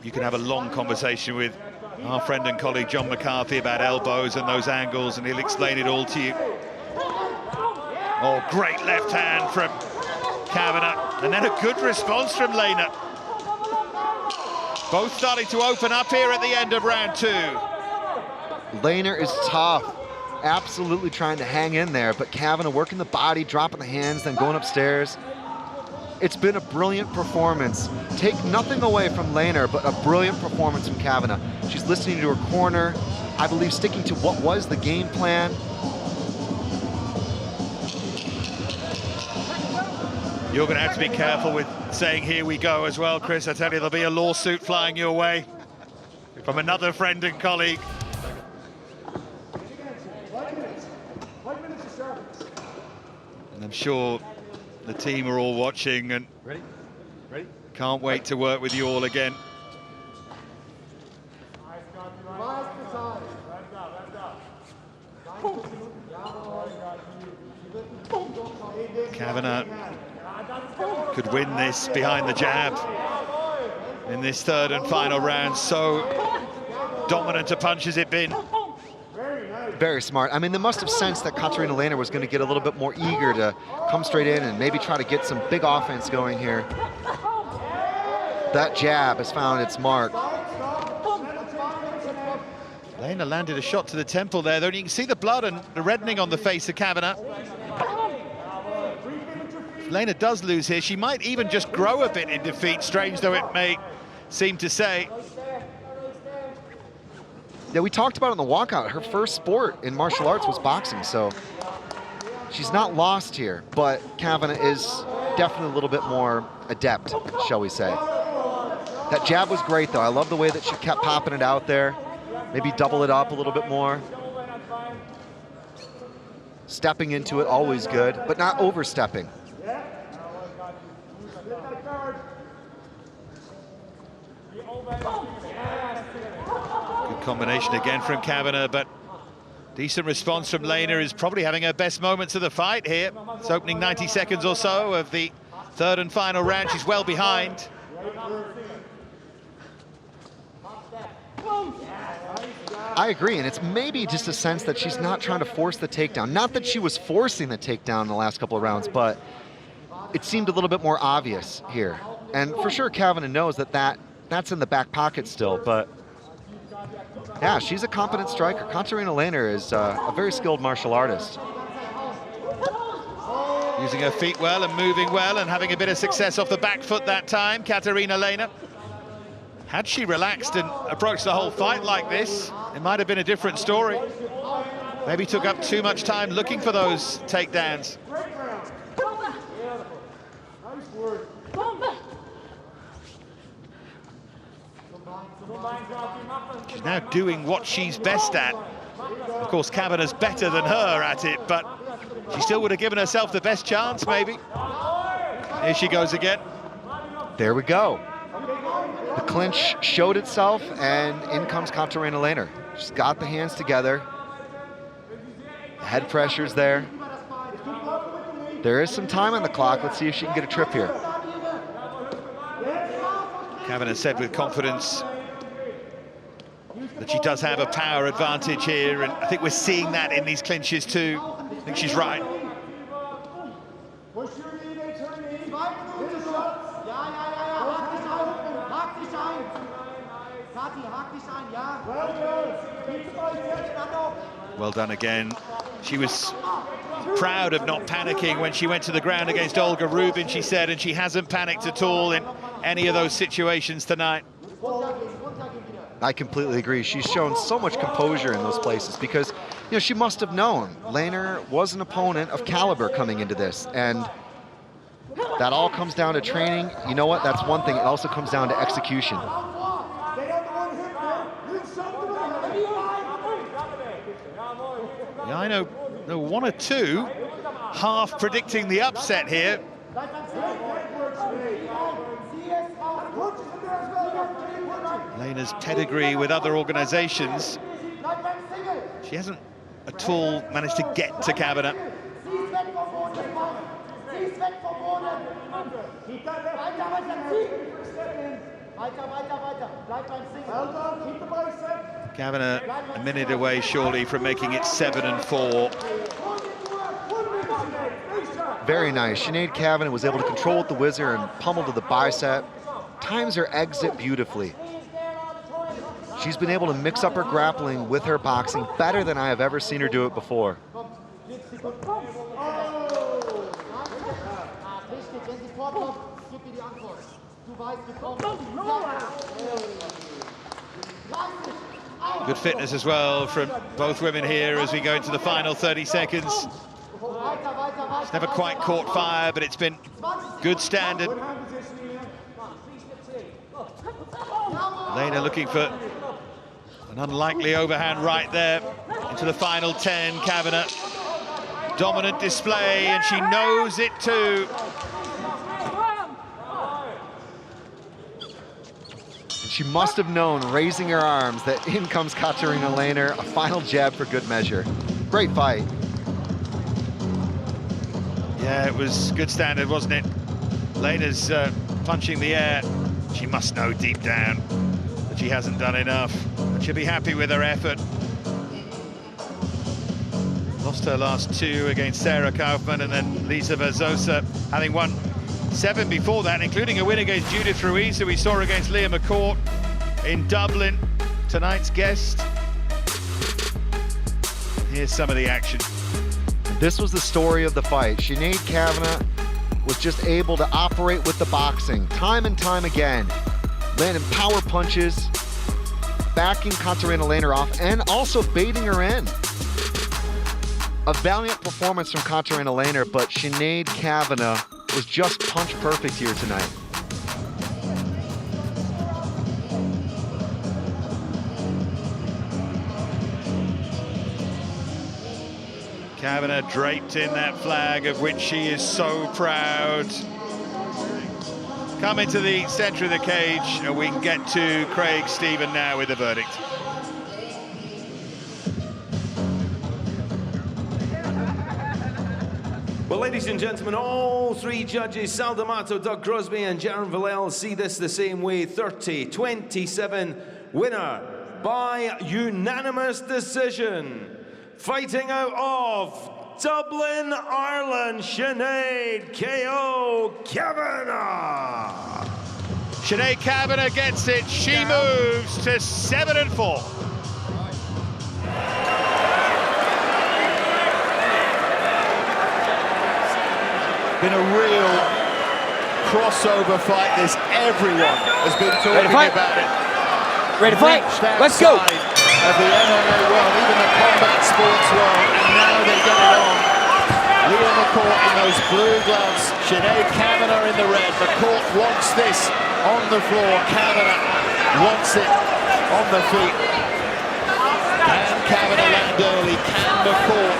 You can have a long conversation with our friend and colleague John McCarthy about elbows and those angles, and he'll explain it all to you. Oh, great left hand from Kavanagh, and then a good response from Lehner. Both starting to open up here at the end of round two. Lehner is tough, absolutely trying to hang in there, but Kavanagh working the body, dropping the hands, then going upstairs. It's been a brilliant performance. Take nothing away from Lehner, but a brilliant performance from Kavanagh. She's listening to her corner, I believe sticking to what was the game plan. You're going to have to be careful with saying "here we go" as well, Chris. I tell you, there'll be a lawsuit flying your way from another friend and colleague. And I'm sure the team are all watching and can't wait to work with you all again. Kavanagh could win this behind the jab in this third and final round. So dominant a punch has it been. Very smart. I mean, they must have sensed that Katarina Lehner was going to get a little bit more eager to come straight in and maybe try to get some big offense going here. That jab has found its mark. Lehner landed a shot to the temple there, though. You can see the blood and the reddening on the face of Kavanagh. If Lehner does lose here, she might even just grow a bit in defeat, strange though it may seem to say. Yeah, we talked about it in the walkout. Her first sport in martial arts was boxing, so she's not lost here, but Kavanagh is definitely a little bit more adept, shall we say. That jab was great, though. I love the way that she kept popping it out there. Maybe double it up a little bit more. Stepping into it, always good, but not overstepping. Good combination again from Kavanagh, but decent response from Lehner, is probably having her best moments of the fight here. It's opening 90 seconds or so of the third and final round. She's well behind. I agree, and it's maybe just a sense that she's not trying to force the takedown. Not that she was forcing the takedown in the last couple of rounds, but it seemed a little bit more obvious here. And for sure, Kavanagh knows that that's in the back pocket still, but yeah, she's a competent striker. Katarina Lehner is a very skilled martial artist. Using her feet well and moving well and having a bit of success off the back foot that time, Katarina Lehner. Had she relaxed and approached the whole fight like this, it might have been a different story. Maybe took up too much time looking for those takedowns. She's now doing what she's best at. Of course, Kavanagh's better than her at it, but she still would have given herself the best chance, maybe. Here she goes again. There we go. The clinch showed itself, and in comes Katarina Lehner. She's got the hands together. The head pressure's there. There is some time on the clock. Let's see if she can get a trip here. Kavanagh said with confidence that she does have a power advantage here, and I think we're seeing that in these clinches too. I think she's right. Well done again. She was proud of not panicking when she went to the ground against Olga Rubin, she said, and she hasn't panicked at all in any of those situations tonight. I completely agree. She's shown so much composure in those places because, you know, she must have known Lehner was an opponent of caliber coming into this, and that all comes down to training. You know what? That's one thing. It also comes down to execution. Yeah, I know one or two half predicting the upset here. Lehner's pedigree with other organizations, she hasn't at all managed to get to Kavanagh. Kavanagh a minute away surely from making it 7-4. Very nice. Sinead Kavanagh was able to control with the whizzer and pummel to the bicep. Times her exit beautifully. She's been able to mix up her grappling with her boxing better than I have ever seen her do it before. Good fitness as well from both women here as we go into the final 30 seconds. It's never quite caught fire, but it's been good standard. Lehner looking for an unlikely overhand right there into the final 10. Kavanagh, dominant display, and she knows it too. She must have known, raising her arms, that in comes Katarina Lehner, a final jab for good measure. Great fight. Yeah, it was good standard, wasn't it? Lehner's punching the air. She must know deep down that she hasn't done enough, but she'll be happy with her effort. Lost her last two against Sarah Kaufman and then Lisa Verzosa, having won 7 before that, including a win against Judith Ruiz, who we saw against Leah McCourt in Dublin. Tonight's guest. Here's some of the action. This was the story of the fight. Sinead Kavanagh was just able to operate with the boxing time and time again, landing power punches, backing Katarina Lehner off, and also baiting her in. A valiant performance from Katarina Lehner, but Sinead Kavanagh was just punch perfect here tonight. Kavanagh draped in that flag of which she is so proud. Come into the center of the cage and we can get to Craig Stephen now with the verdict. Well, ladies and gentlemen, all three judges, Sal D'Amato, Doug Crosby and Jaron Villel, see this the same way. 30-27 winner by unanimous decision. Fighting out of Dublin, Ireland, Sinead K.O. Kavanagh. Sinead Kavanagh gets it. She moves to 7-4. Been a real crossover fight. Everyone has been talking about it. Ready to fight? Let's go. Of the MMA world, even the combat sports world, and now they get it on. Leah McCourt in those blue gloves, Sinead Kavanagh in the red. McCourt wants this on the floor, Kavanagh wants it on the feet. Can Kavanagh land early? Can McCourt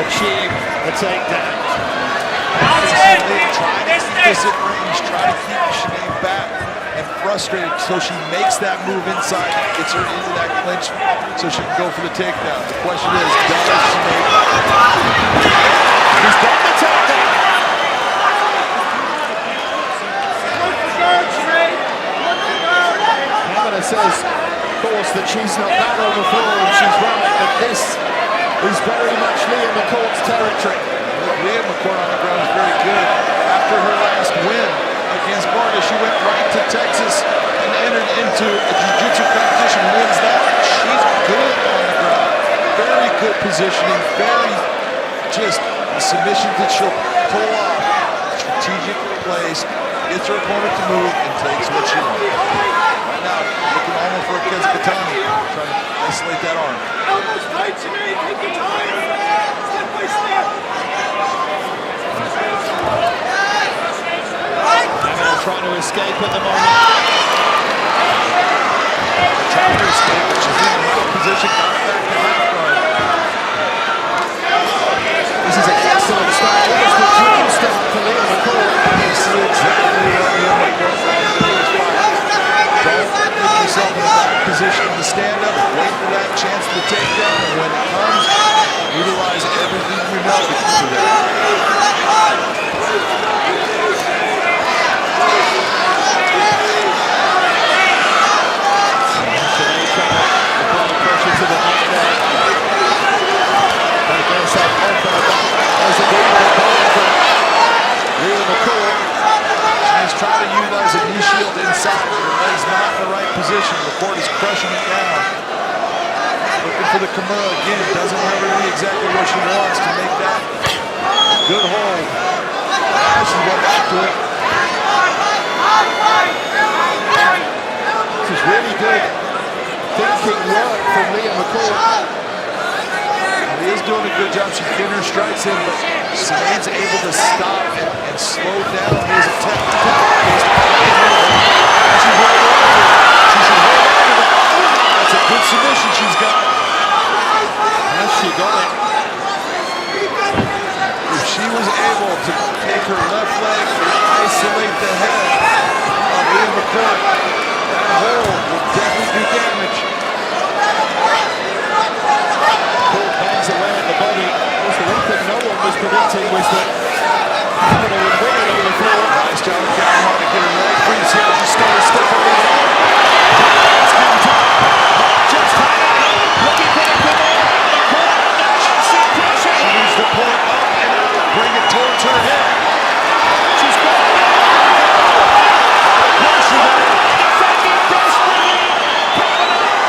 achieve a takedown? Trying to disarrange, trying to keep Sinead back and frustrated, so she makes that move inside, gets her into that clinch so she can go for the takedown. The question is, does Sinead? He's got the takedown. Kavanagh says, of course, that she's not bad on the floor, and she's right, but this is very much Leah McCourt's territory. Leah McCourt on the ground is very good. After her last win against Varga, she went right to Texas and entered into a jiu-jitsu competition, wins that. She's good on the ground. Very good positioning, very just a submission that she'll pull off. Strategic plays, gets her opponent to move, and takes what she wants. Right now, looking almost for a Kazakatani, trying to isolate that arm. Elbows tight, Sinead. Take your time. Step by step. Kavanagh trying to escape at the moment. Trying to escape, but she's in a well position, got it back to half guard. This is an excellent start. Almost a dream start for Leah McCourt. You see exactly what Leah McCourt wants to do is fight. Don't put yourself in a bad position to stand up, wait for that chance to take down, and when it comes, utilize everything you know to keep her there. She's trying to utilize a knee shield inside, but her leg's not in the right position. McCourt is crushing it down. Looking for the Kimura again. Doesn't have her knee exactly where she wants to make that good hold. Now she's going back to it. This is really good thinking work from Leah McCourt. Leah's doing a good job. She's getting her strikes in, but Sinead's able to stop and slow down his attempt. She's right over it. She should hold on to that. That's a good submission she's got. Yes, she got it. If she was able to take her left leg and isolate the head of Leah McCourt, that hold would definitely do damage. Bangs away at the body. Of course, the one thing no one was predicting was that Kavanagh would win it on the floor. Nice job, Kavanagh, to get her leg free. See how she's starting to step over there. It's getting tough. Just looking for the Kimura. She needs to pull it up and bring it towards her head. She's got it. Defending desperately. Kavanagh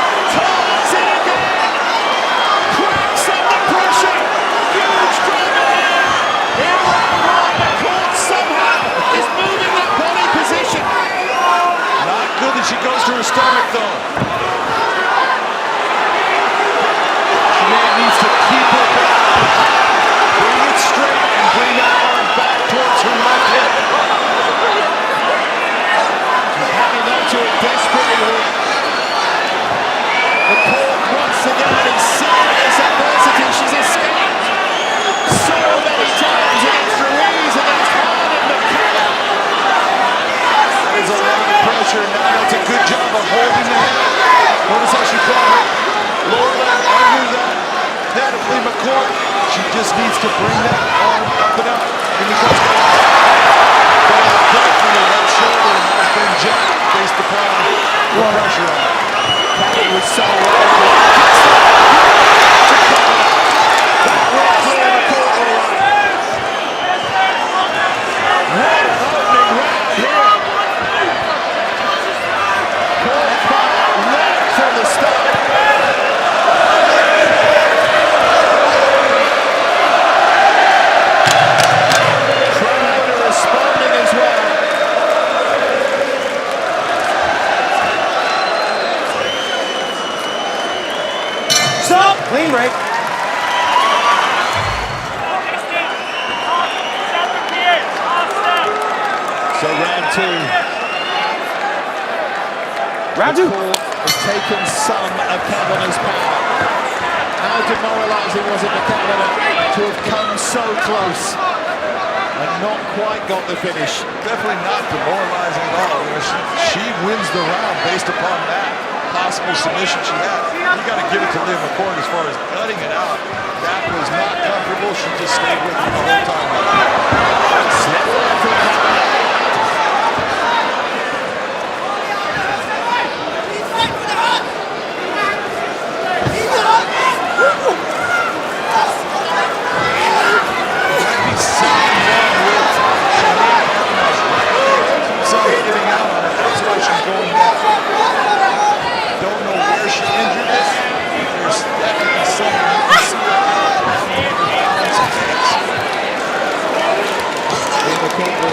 Stop! Clean break. So round two. Round two. McCourt has taken some of Kavanagh's power. How demoralizing was it for Kavanagh to have come so close and not quite got the finish? Definitely not demoralizing at all. You know, she wins the round based upon that possible submission she had. You got to give it to Liam McCourt as far as gutting it out. That was not comfortable. She just stayed with it the whole time. Slip there from Kavanagh.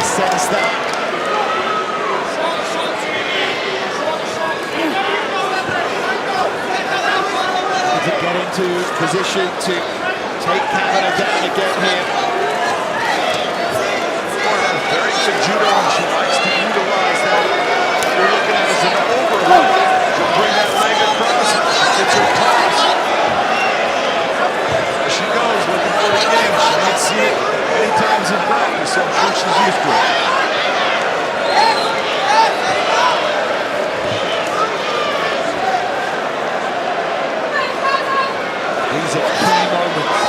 Sense that. To get into position to take Kavanagh down again here. Very good judo, and she likes to utilize that. You're looking at it as an overload. She'll bring that leg across. She gets her toss. There she goes, looking for the game. She might see it many times in practice, so I'm sure she's used to it. These are key moments.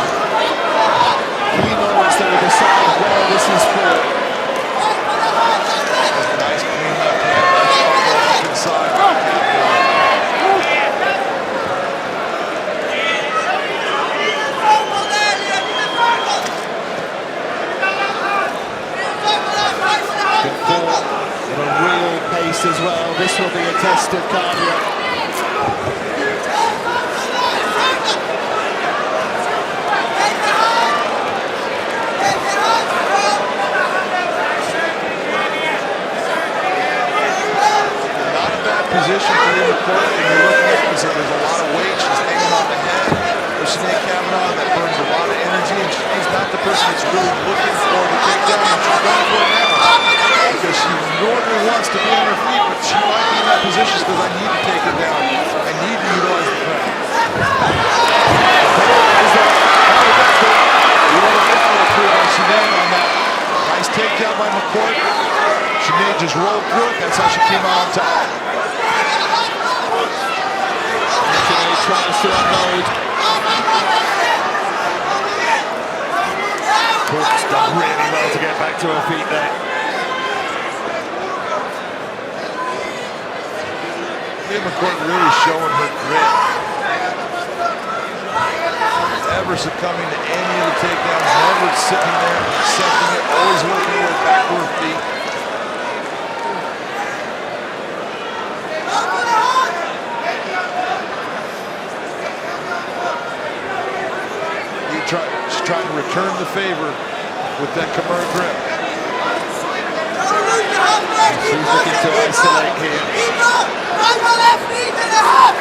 Key moments that will decide where this is for. Nice clean left hand. Nice inside. Good ball at a real pace as well. This will be a test of cardio. Position for Liam McCourt, and you're looking at it, there's a lot of weight. She's hanging on the head of Sinead Kavanagh. That burns a lot of energy, and she's not the person that's really looking for the takedown, and she's going for it now. Because she normally wants to be on her feet, but she might be in that position because I need to take her down. I need to utilize the ground. You want to follow through by Sinead on that. Nice takedown by McCourt. Sinead just rolled through it. That's how she came out on top. Tries to unload. Court's done really well to get back to her feet there. Liam McCourt really showing her grit. Never succumbing to any of the takedowns, never sitting there accepting it, always working her way back to her feet. She's trying to return the favor with that Kimura grip. She's looking to isolate here. Left knee to the head!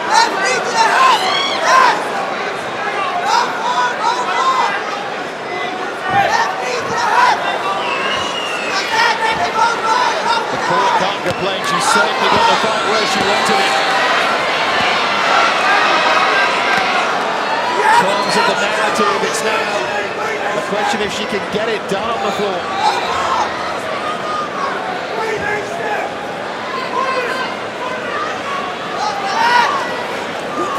Left knee to the head! Yes! Go for! Left knee to the head! The court can't complain. She certainly got the fight where she wanted it. In terms of the narrative, it's now a question if she can get it done on the floor.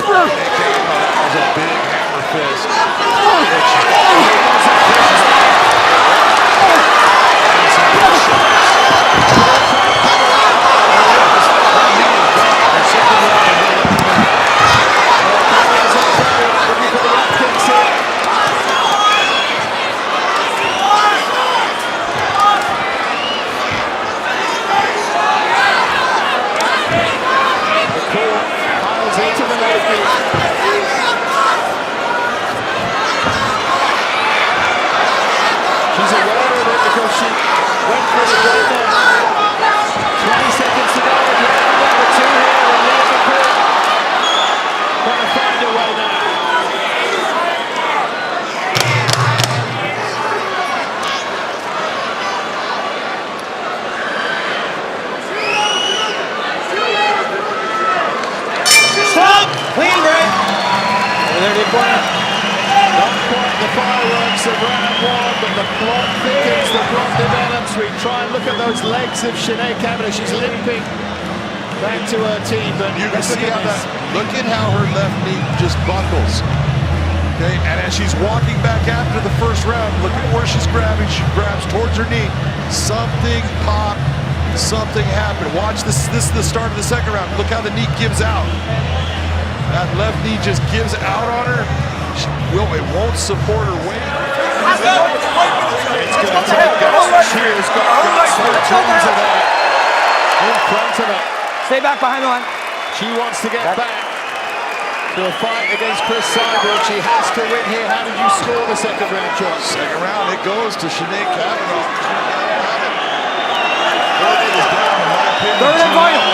That was a big hammer fist. the corner. Not quite the fireworks of round one, but the plot thickens, the plot develops. We try and look at those legs of Sinead Kavanagh. She's limping back to her team, but you can see how look at how her left knee just buckles. Okay, and as she's walking back after the first round, look at where she's grabbing. She grabs towards her knee. Something popped, something happened. Watch this. This is the start of the second round. Look how the knee gives out. That left knee just gives out on her. It won't support her weight. It's going to take guts. She has got guts. Her dreams are there in front of her. Stay back behind the line. She wants to get back to a fight against Chris Cyborg. She has to win here. How did you score the second round, John? Second round, it goes to Sinead Kavanagh. It is down, in my opinion. Third and final.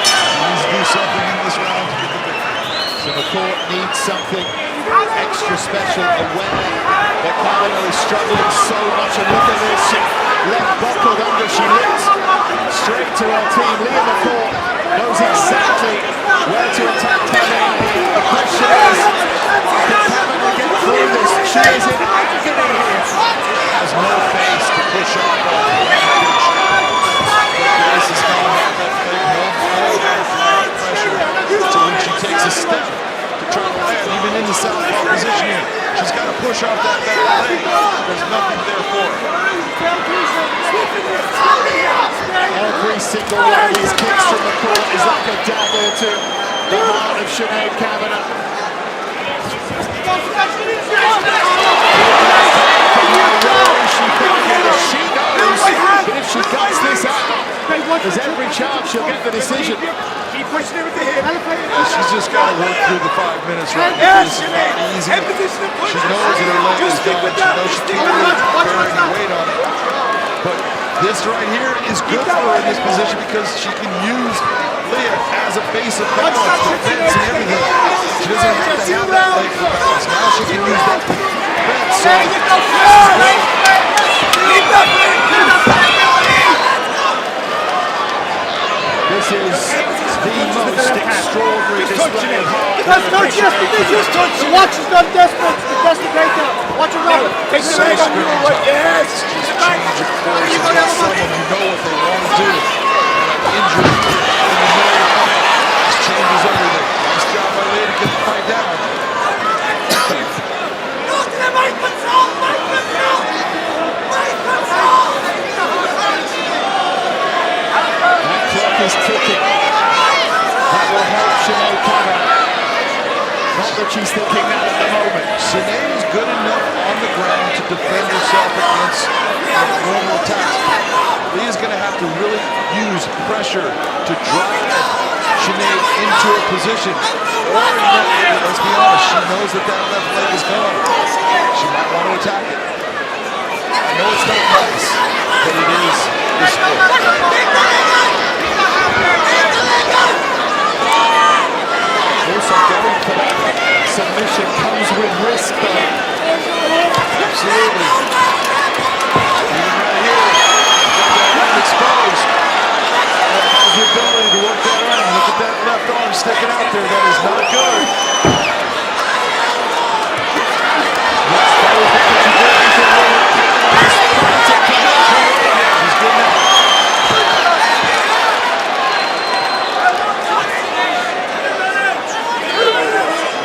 She needs to do something in this round to get the victory. So McCourt needs something extra special, aware that Kavanagh is struggling so much. And look at this, she left buckled under, she looks straight to her team. Leah McCourt knows exactly where to attack Kavanagh here. The question is, can Kavanagh get through this? She is in agony here. Has no face to push off on. This is how pressure. So when she takes a step to try to land, even in the southpaw position here, she's got to push off that back leg. There's nothing there for her. Every single one of these kicks from McCourt is like a dagger to the heart of Sinead Kavanagh. She knows that if she cuts this out, there's every chance she'll get the decision. She's just got to work through the 5 minutes right now. This is not easy. She knows that her leg is gone. She knows she can't really bear any weight on it. But this right here is good for her in this position because she can use Leah as a base of balance, defense, and everything. She doesn't have to have that leg for balance. Now she can use that for defense. So this is great. This is the most extraordinary display of heart. The watch is not desperate. The desperate right there. Watch it right. Take the leg on you. Yes. Just change your course against someone you know what they want to do. Injury in the middle of the fight just changes everything. Nice job by Leah to get the fight down. That clock is ticking. That will help Sinead Kavanagh. Not that she's thinking that at the moment. Sinead is good enough on the ground to defend herself against normal attacks. Leah's going to have to really use pressure to drive Sinead into a position. Or, let's be honest, she knows that that left leg is gone. She might want to attack it. I know it's not nice, but it is the sport. Also going for that submission comes with risk though. Absolutely. Even right here, got that arm exposed. Has the ability to work that around. Look at that left arm sticking out there. That is not good. She's good now.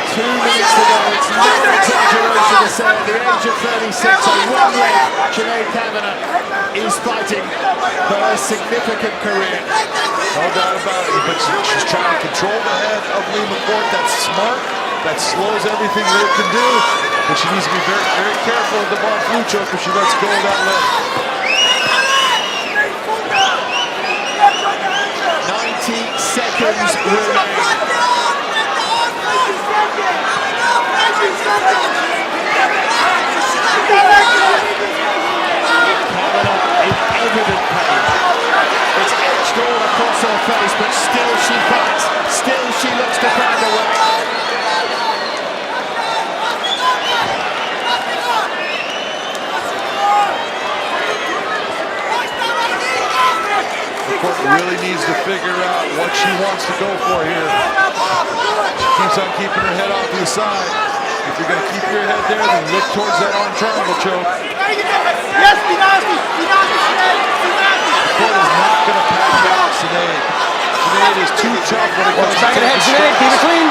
2 minutes to go. It's no exaggeration to say at the age of 36 on one leg, Sinead Kavanagh is fighting for her significant career. No doubt about it, but she's trying to control the head of Leah McCourt. That's smart. That slows everything Leah can do. But she needs to be very, very careful with the Von Flue choke if she lets go of that leg. 90 seconds remaining. Kavanagh in evident pain. It's etched all across her face, but still she fights. Still she looks to find a way. McCourt really needs to figure out what she wants to go for here. She keeps on keeping her head off to the side. If you're going to keep your head there, then look towards that arm triangle choke. Yes, be nasty. Be nasty, Sinead. Be nasty. McCourt is not going to pass out Sinead. Sinead is too tough when it comes to back of the head, Sinead. Keep it clean.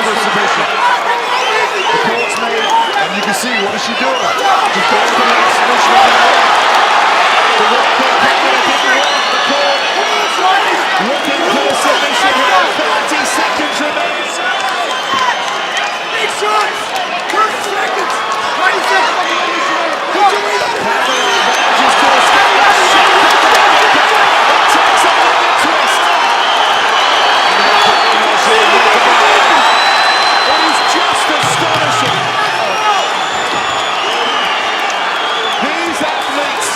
for submission. McCourt's made, and you can see, what is she doing? She's going for that submission on that leg. The left foot didn't work. McCourt looking for the submission here. 30 seconds remains. Big shots. 30 seconds. 20 seconds. Kavanagh manages to escape. Takes a little twist. It is just astonishing. These athletes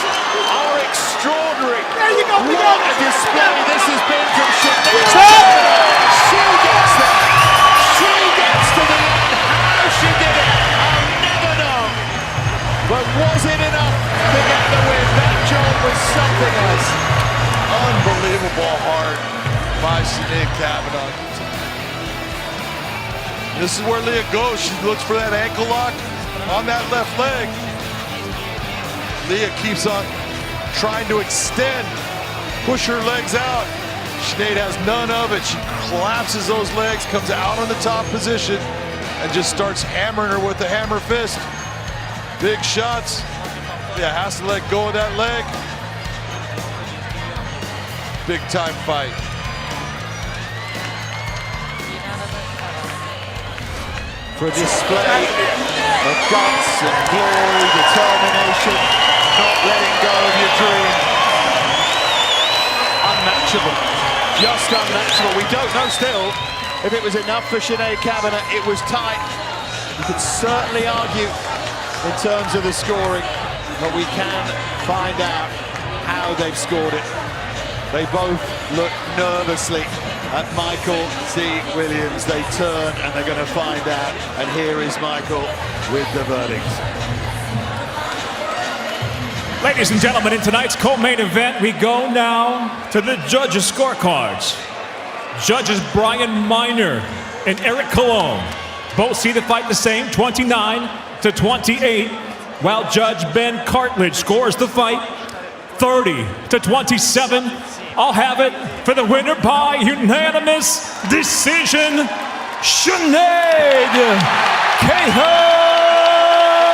are extraordinary. There you go. What a display this has been from Sinead. She gets there. She gets to the end. How she did it, I'll never know. But was it enough to get the win? That job was something else. Unbelievable heart by Sinead Kavanagh. This is where Leah goes. She looks for that ankle lock on that left leg. Leah keeps on trying to extend, push her legs out. Sinead has none of it. She collapses those legs, comes out on the top position, and just starts hammering her with the hammer fist. Big shots. Yeah, has to let go of that leg. Big time fight. For display of guts and glory, determination, not letting go of your dream. Unmatchable, just unmatchable. We don't know still if it was enough for Sinead Kavanagh. It was tight. You could certainly argue in terms of the scoring, but we can find out how they've scored it. They both look nervously at Michael C. Williams. They turn and they're going to find out. And here is Michael with the verdict. Ladies and gentlemen, in tonight's co-main event, we go now to the judges' scorecards. Judges Brian Miner and Eric Cologne both see the fight the same, 29-28, while Judge Ben Cartledge scores the fight 30-27. I'll have it for the winner by unanimous decision, Sinead Kavanagh.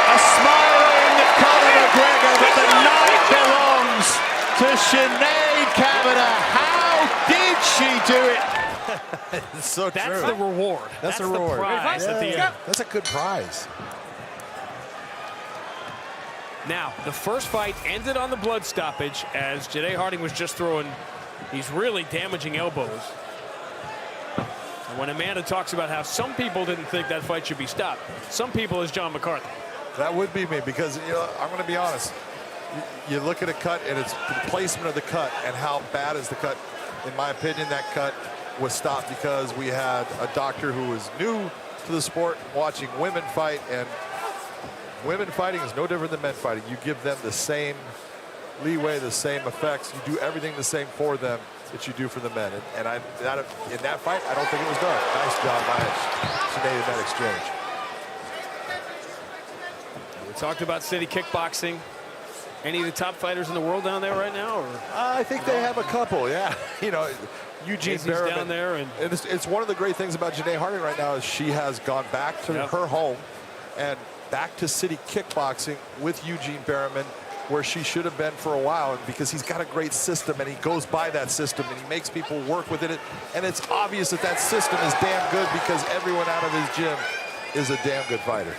A smiling Conor McGregor, but the night belongs to Sinead Kavanagh. How did she do it? It's so true. That's the reward. That's a the reward. prize at the end. That's a good prize. Now, the first fight ended on the blood stoppage as Janae Harding was just throwing these really damaging elbows. And when Amanda talks about how some people didn't think that fight should be stopped, some people is John McCarthy. That would be me, because you know, I'm going to be honest. You look at a cut and it's the placement of the cut and how bad is the cut. In my opinion, that cut was stopped because we had a doctor who was new to the sport watching women fight, and women fighting is no different than men fighting. You give them the same leeway, the same effects. You do everything the same for them that you do for the men. And in that fight, I don't think it was done. Nice job by Sinead in that exchange. We talked about city kickboxing. Any of the top fighters in the world down there right now? Or? I think they have a couple, yeah. You know, Eugene Berriman down there. And it's one of the great things about Janae Harding right now is she has gone back to her home and back to city kickboxing with Eugene Berriman, where she should have been for a while, and because he's got a great system and he goes by that system and he makes people work within it, and it's obvious that that system is damn good because everyone out of his gym is a damn good fighter.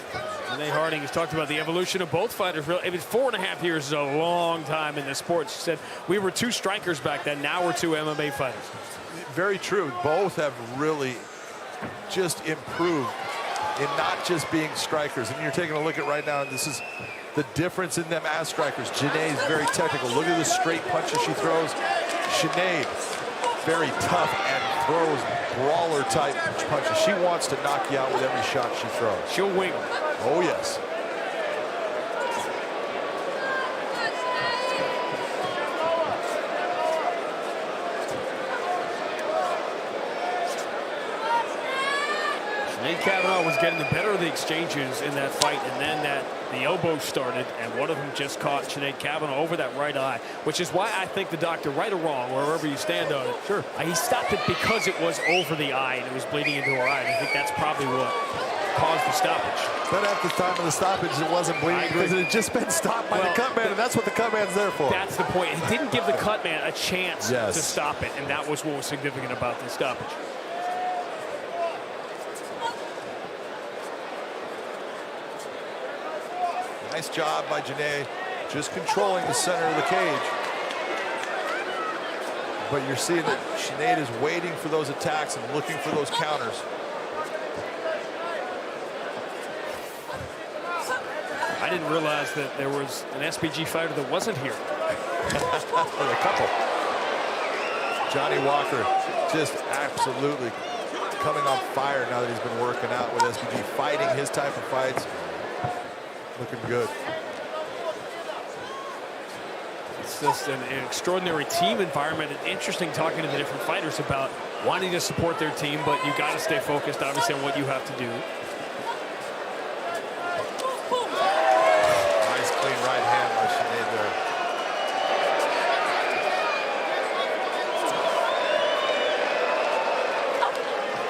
Janae Harding has talked about the evolution of both fighters. I mean, 4.5 years is a long time in this sport. She said, we were two strikers back then, now we're two MMA fighters. Very true. Both have really just improved in not just being strikers. And you're taking a look at right now, and this is the difference in them as strikers. Janae is very technical. Look at the straight punches she throws. Sinead, very tough and throws brawler type punches. She wants to knock you out with every shot she throws. She'll wing. Oh, yes. Sinead Kavanagh was getting the better of the exchanges in that fight, and then the elbow started, and one of them just caught Sinead Kavanagh over that right eye, which is why I think the doctor, right or wrong, wherever you stand on it, sure, he stopped it because it was over the eye and it was bleeding into her eye. And I think that's probably what caused the stoppage. But at the time of the stoppage, it wasn't bleeding because it had just been stopped by the cut man, and that's what the cut man's there for. That's the point. He didn't give the cut man a chance to stop it, and that was what was significant about the stoppage. Nice job by Janae, just controlling the center of the cage. But you're seeing that Sinead is waiting for those attacks and looking for those counters. I didn't realize that there was an SBG fighter that wasn't here. A couple. Johnny Walker just absolutely coming on fire now that he's been working out with SBG, fighting his type of fights. Looking good. It's just an extraordinary team environment. It's interesting talking to the different fighters about wanting to support their team, but you got to stay focused, obviously, on what you have to do. Nice clean right hand by Sinead there.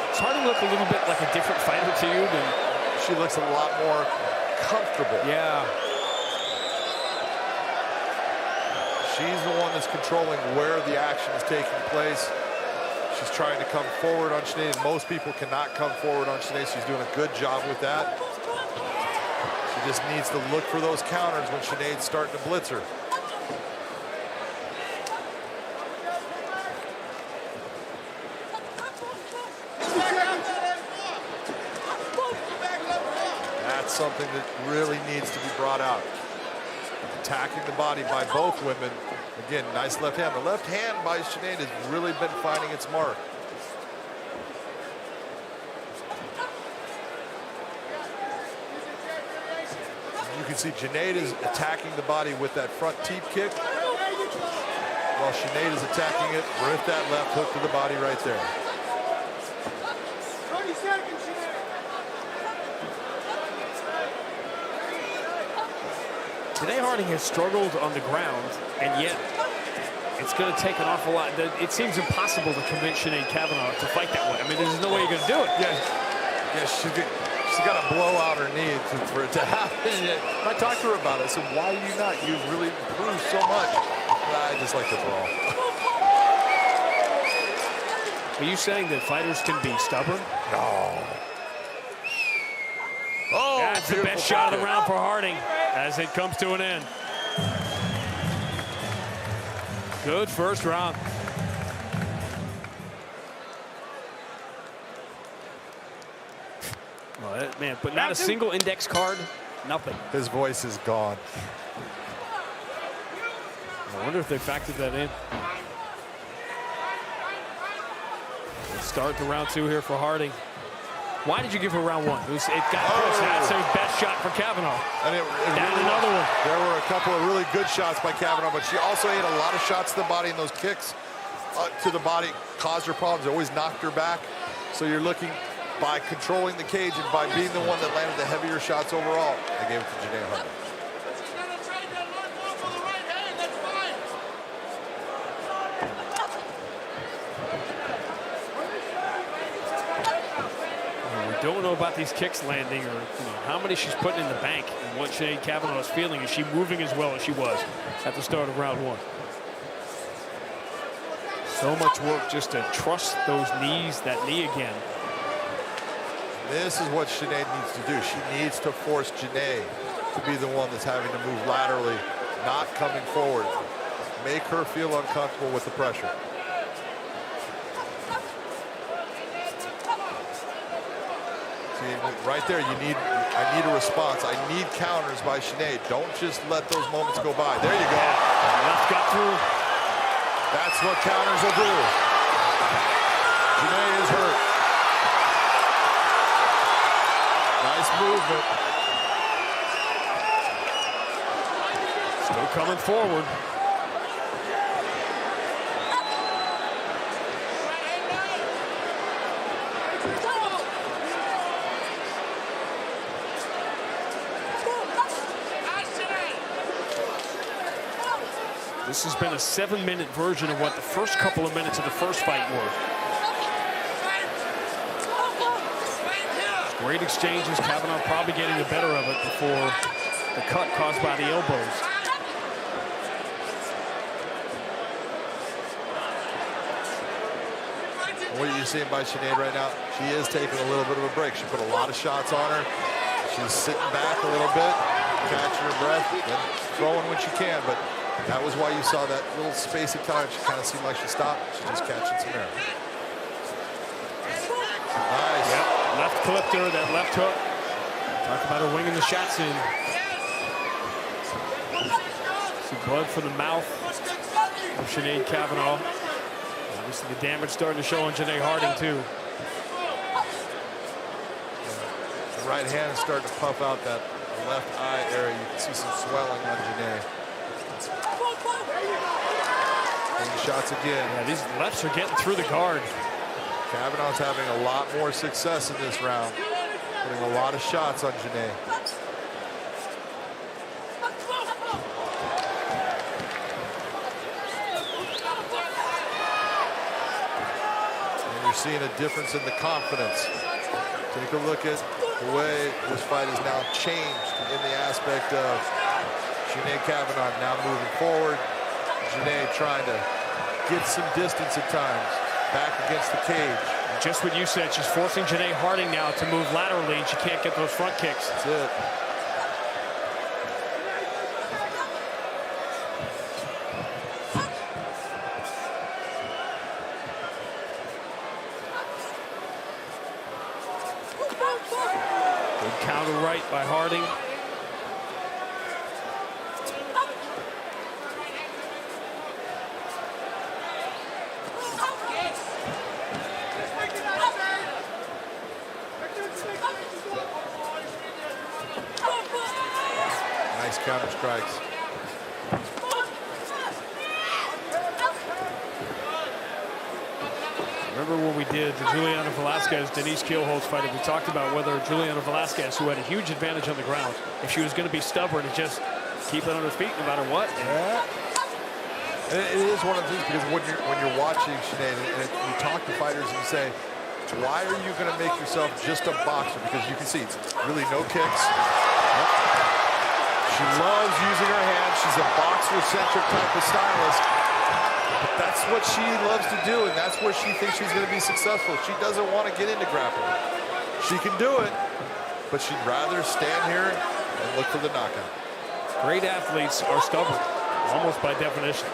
It's hard to look a little bit like a different fighter to you than... She looks a lot more comfortable. Yeah. She's the one that's controlling where the action is taking place. She's trying to come forward on Sinead. Most people cannot come forward on Sinead. She's doing a good job with that. She just needs to look for those counters when Sinead's starting to blitz her. That's something that really needs to be brought out. Attacking the body by both women. Again, nice left hand. The left hand by Sinead has really been finding its mark. You can see Sinead is attacking the body with that front teep kick, while Sinead is attacking it with that left hook to the body right there. 30 seconds, Janae Harding has struggled on the ground, and yet it's going to take an awful lot. It seems impossible to convince Sinead Kavanagh to fight that way. I mean, there's no way you're going to do it. Yeah, she's got to blow out her knee for it to happen. I talked to her about it. I said, why are you not? You've really improved so much. I just like to brawl. Are you saying that fighters can be stubborn? No. Oh, that's the best shot of the round for Harding as it comes to an end. Good first round. Well, man, but not a single index card, nothing. His voice is gone. I wonder if they factored that in. Let's start the round two here for Harding. Why did you give her round one? It got close. That's her best shot for Kavanagh. And another one. There were a couple of really good shots by Kavanagh, but she also ate a lot of shots to the body, and those kicks to the body caused her problems. They always knocked her back. So you're looking by controlling the cage and by being the one that landed the heavier shots overall. I gave it to Janae Harding. Don't know about these kicks landing or how many she's putting in the bank and what Sinead Kavanagh is feeling. Is she moving as well as she was at the start of round one? So much work just to trust those knees, that knee again. This is what Sinead needs to do. She needs to force Janae to be the one that's having to move laterally, not coming forward. Make her feel uncomfortable with the pressure. Right there, I need a response. I need counters by Sinead. Don't just let those moments go by. There you go. Left got through. That's what counters will do. Janae is hurt. Nice movement. Still coming forward. This has been a 7-minute version of what the first couple of minutes of the first fight were. Great exchanges. Kavanagh probably getting the better of it before the cut caused by the elbows. What are you seeing by Sinead right now? She is taking a little bit of a break. She put a lot of shots on her. She's sitting back a little bit, catching her breath, and throwing when she can. But that was why you saw that little space of time. She kind of seemed like she stopped. She's just catching some air. Nice. Yep. Left clipped her, that left hook. Talk about her winging the shots in. Some blood from the mouth of Sinead Kavanagh. Obviously the damage starting to show on Janae Harding too. The right hand is starting to puff out that left eye area. You can see some swelling on Janae. And shots again. Yeah, these lefts are getting through the guard. Kavanagh's having a lot more success in this round, putting a lot of shots on Janae. And you're seeing a difference in the confidence. Take a look at the way this fight is now changed in the aspect of Sinead Kavanagh now moving forward. Janae trying to get some distance at times. Back against the cage. Just what you said, she's forcing Janae Harding now to move laterally, and she can't get those front kicks. That's it. Good counter right by Harding. Counter strikes. Remember when we did the Juliana Velasquez-Denise Keelholz fight, we talked about whether Juliana Velasquez, who had a huge advantage on the ground, if she was going to be stubborn and just keep it on her feet no matter what. Yeah. It is one of the things, because when you're watching Sinead and you talk to fighters and you say, why are you going to make yourself just a boxer? Because you can see it's really no kicks. She loves using her hands. She's a boxer-centric type of stylist. But that's what she loves to do, and that's where she thinks she's going to be successful. She doesn't want to get into grappling. She can do it, but she'd rather stand here and look for the knockout. Great athletes are stubborn, almost by definition.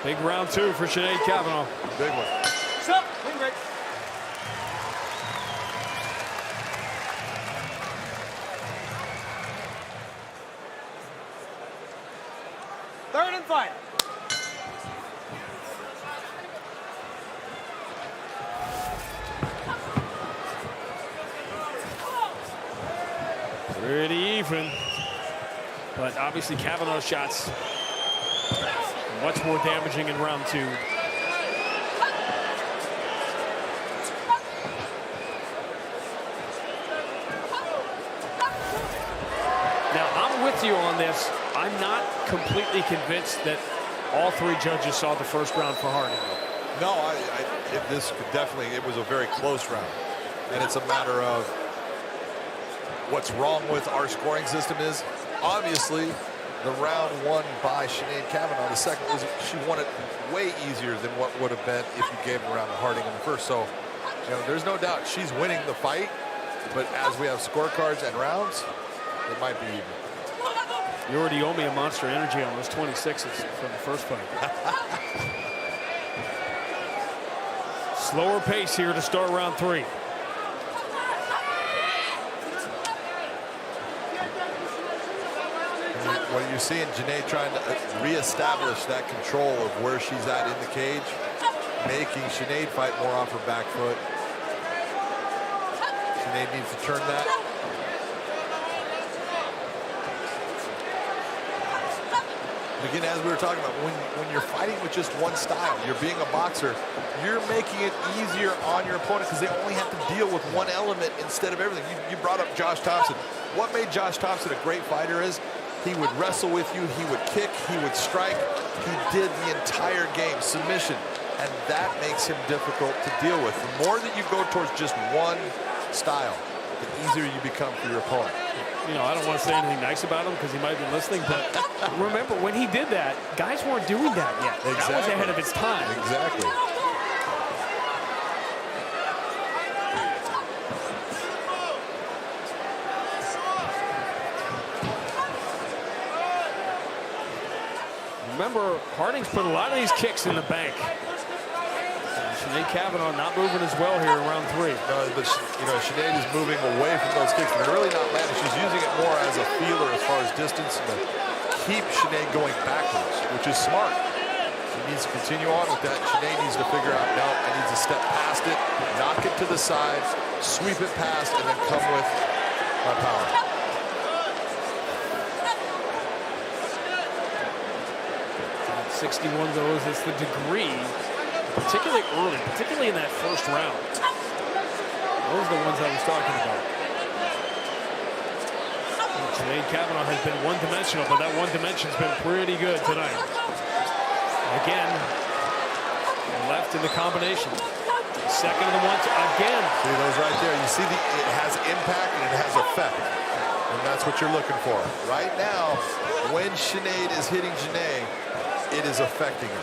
Big round two for Sinead Kavanagh. Big one. Stop. Wing break. Third and final. Pretty even, but obviously Kavanagh's shots much more damaging in round two. Now, I'm with you on this. I'm not completely convinced that all three judges saw the first round for Harding. No, this could definitely, it was a very close round. And it's a matter of what's wrong with our scoring system is, obviously, the round won by Sinead Kavanagh. The second was, she won it way easier than what would have been if you gave it around to Harding in the first. So, you know, there's no doubt she's winning the fight, but as we have scorecards and rounds, it might be even. You already owe me a Monster Energy on those 26s from the first fight. Slower pace here to start round three. What are you seeing? Janae trying to reestablish that control of where she's at in the cage, making Sinead fight more off her back foot. Sinead needs to turn that. And again, as we were talking about, when you're fighting with just one style, you're being a boxer, you're making it easier on your opponent because they only have to deal with one element instead of everything. You brought up Josh Thompson. What made Josh Thompson a great fighter is he would wrestle with you, he would kick, he would strike. He did the entire game, submission, and that makes him difficult to deal with. The more that you go towards just one style, the easier you become for your opponent. You know, I don't want to say anything nice about him because he might be listening, but remember, when he did that, guys weren't doing that yet. Exactly. That was ahead of its time. Exactly. Remember, Harding's put a lot of these kicks in the bank. Sinead Kavanagh not moving as well here in round 3. No, but you know, Sinead is moving away from those kicks. They're really not landing. She's using it more as a feeler as far as distance and to keep Sinead going backwards, which is smart. She needs to continue on with that. Sinead needs to figure out, no, I need to step past it, knock it to the side, sweep it past, and then come with my power. 61 though is the degree, particularly early, particularly in that first round. Those are the ones I was talking about. Sinead Kavanagh has been one-dimensional, but that one dimension's been pretty good tonight. Again, left in the combination. Second of the one, again. See those right there? You see it has impact and it has effect. And that's what you're looking for. Right now, when Sinead is hitting Janae, it is affecting her.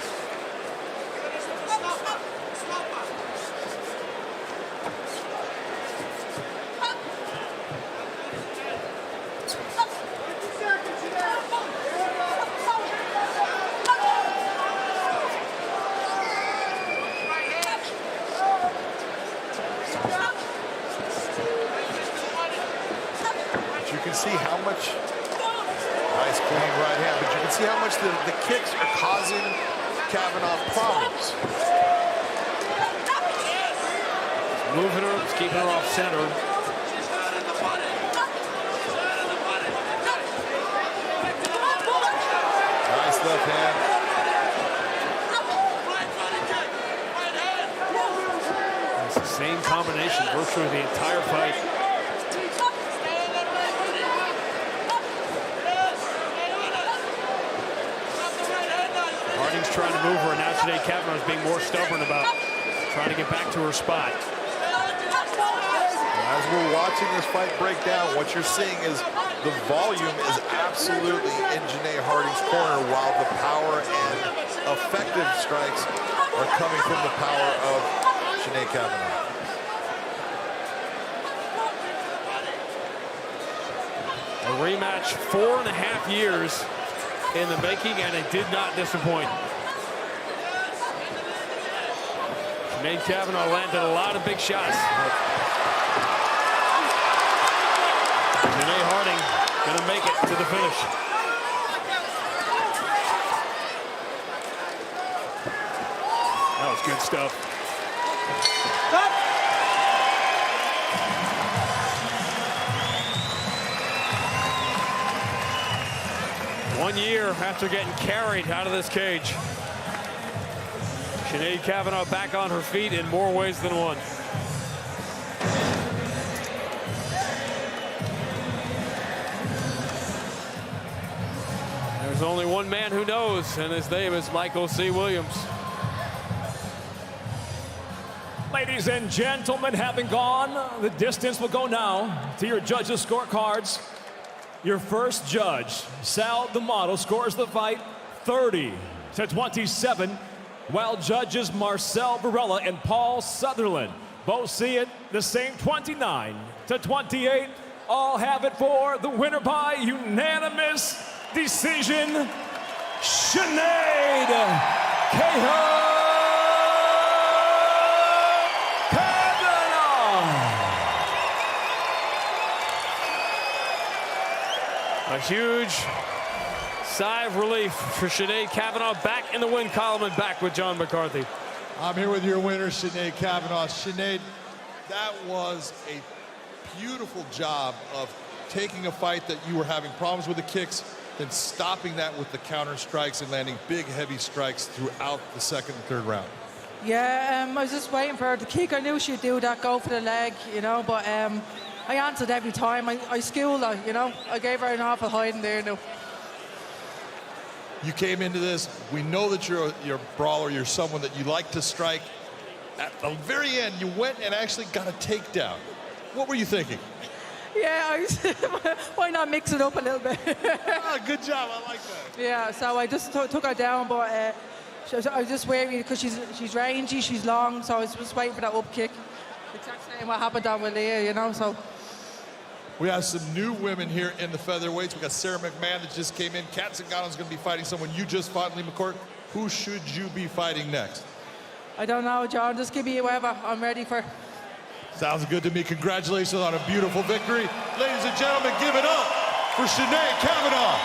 But you can see how much. Nice clean right hand, but you can see how much the kicks are causing Kavanagh problems. Moving her, keeping her off center. Nice left hand. It's the same combination virtually the entire fight. Harding's trying to move her, and now Sinead Kavanagh is being more stubborn about trying to get back to her spot. As we're watching this fight break down, what you're seeing is the volume is absolutely in Janae Harding's corner, while the power and effective strikes are coming from the power of Sinead Kavanagh. A rematch, 4.5 years in the making, and it did not disappoint. Sinead Kavanagh landed a lot of big shots. Janae Harding gonna make it to the finish. That was good stuff. Stop. 1 year after getting carried out of this cage, Sinead Kavanagh back on her feet in more ways than one. There's only one man who knows, and his name is Michael C. Williams. Ladies and gentlemen, having gone the distance, will go now to your judges' scorecards. Your first judge, Sal the Model, scores the fight 30-27, while judges Marcel Varela and Paul Sutherland both see it the same, 29-28. All have it for the winner by unanimous decision, Sinead Kavanagh. A huge sigh of relief for Sinead Kavanagh, back in the win column and back with John McCarthy. I'm here with your winner, Sinead Kavanagh. Sinead, that was a beautiful job of taking a fight that you were having problems with the kicks, then stopping that with the counter strikes and landing big, heavy strikes throughout the second and third round. Yeah, I was just waiting for her to kick. I knew she'd do that, go for the leg, you know, but I answered every time. I schooled her, you know. I gave her an awful hiding there now. You came into this, we know that you're a brawler, you're someone that you like to strike. At the very end, you went and actually got a takedown. What were you thinking? Yeah, why not mix it up a little bit? Good job, I like that. Yeah, so I just took her down, but I was just wary because she's rangy, she's long, so I was just waiting for that up kick. Exact same what happened down with Leah, you know, so. We have some new women here in the featherweights. We got Sarah McMahon that just came in. Kat Zingano's going to be fighting someone you just fought, Lee McCourt. Who should you be fighting next? I don't know, John. Just give me whoever. I'm ready for. Sounds good to me. Congratulations on a beautiful victory. Ladies and gentlemen, give it up for Sinead Kavanagh.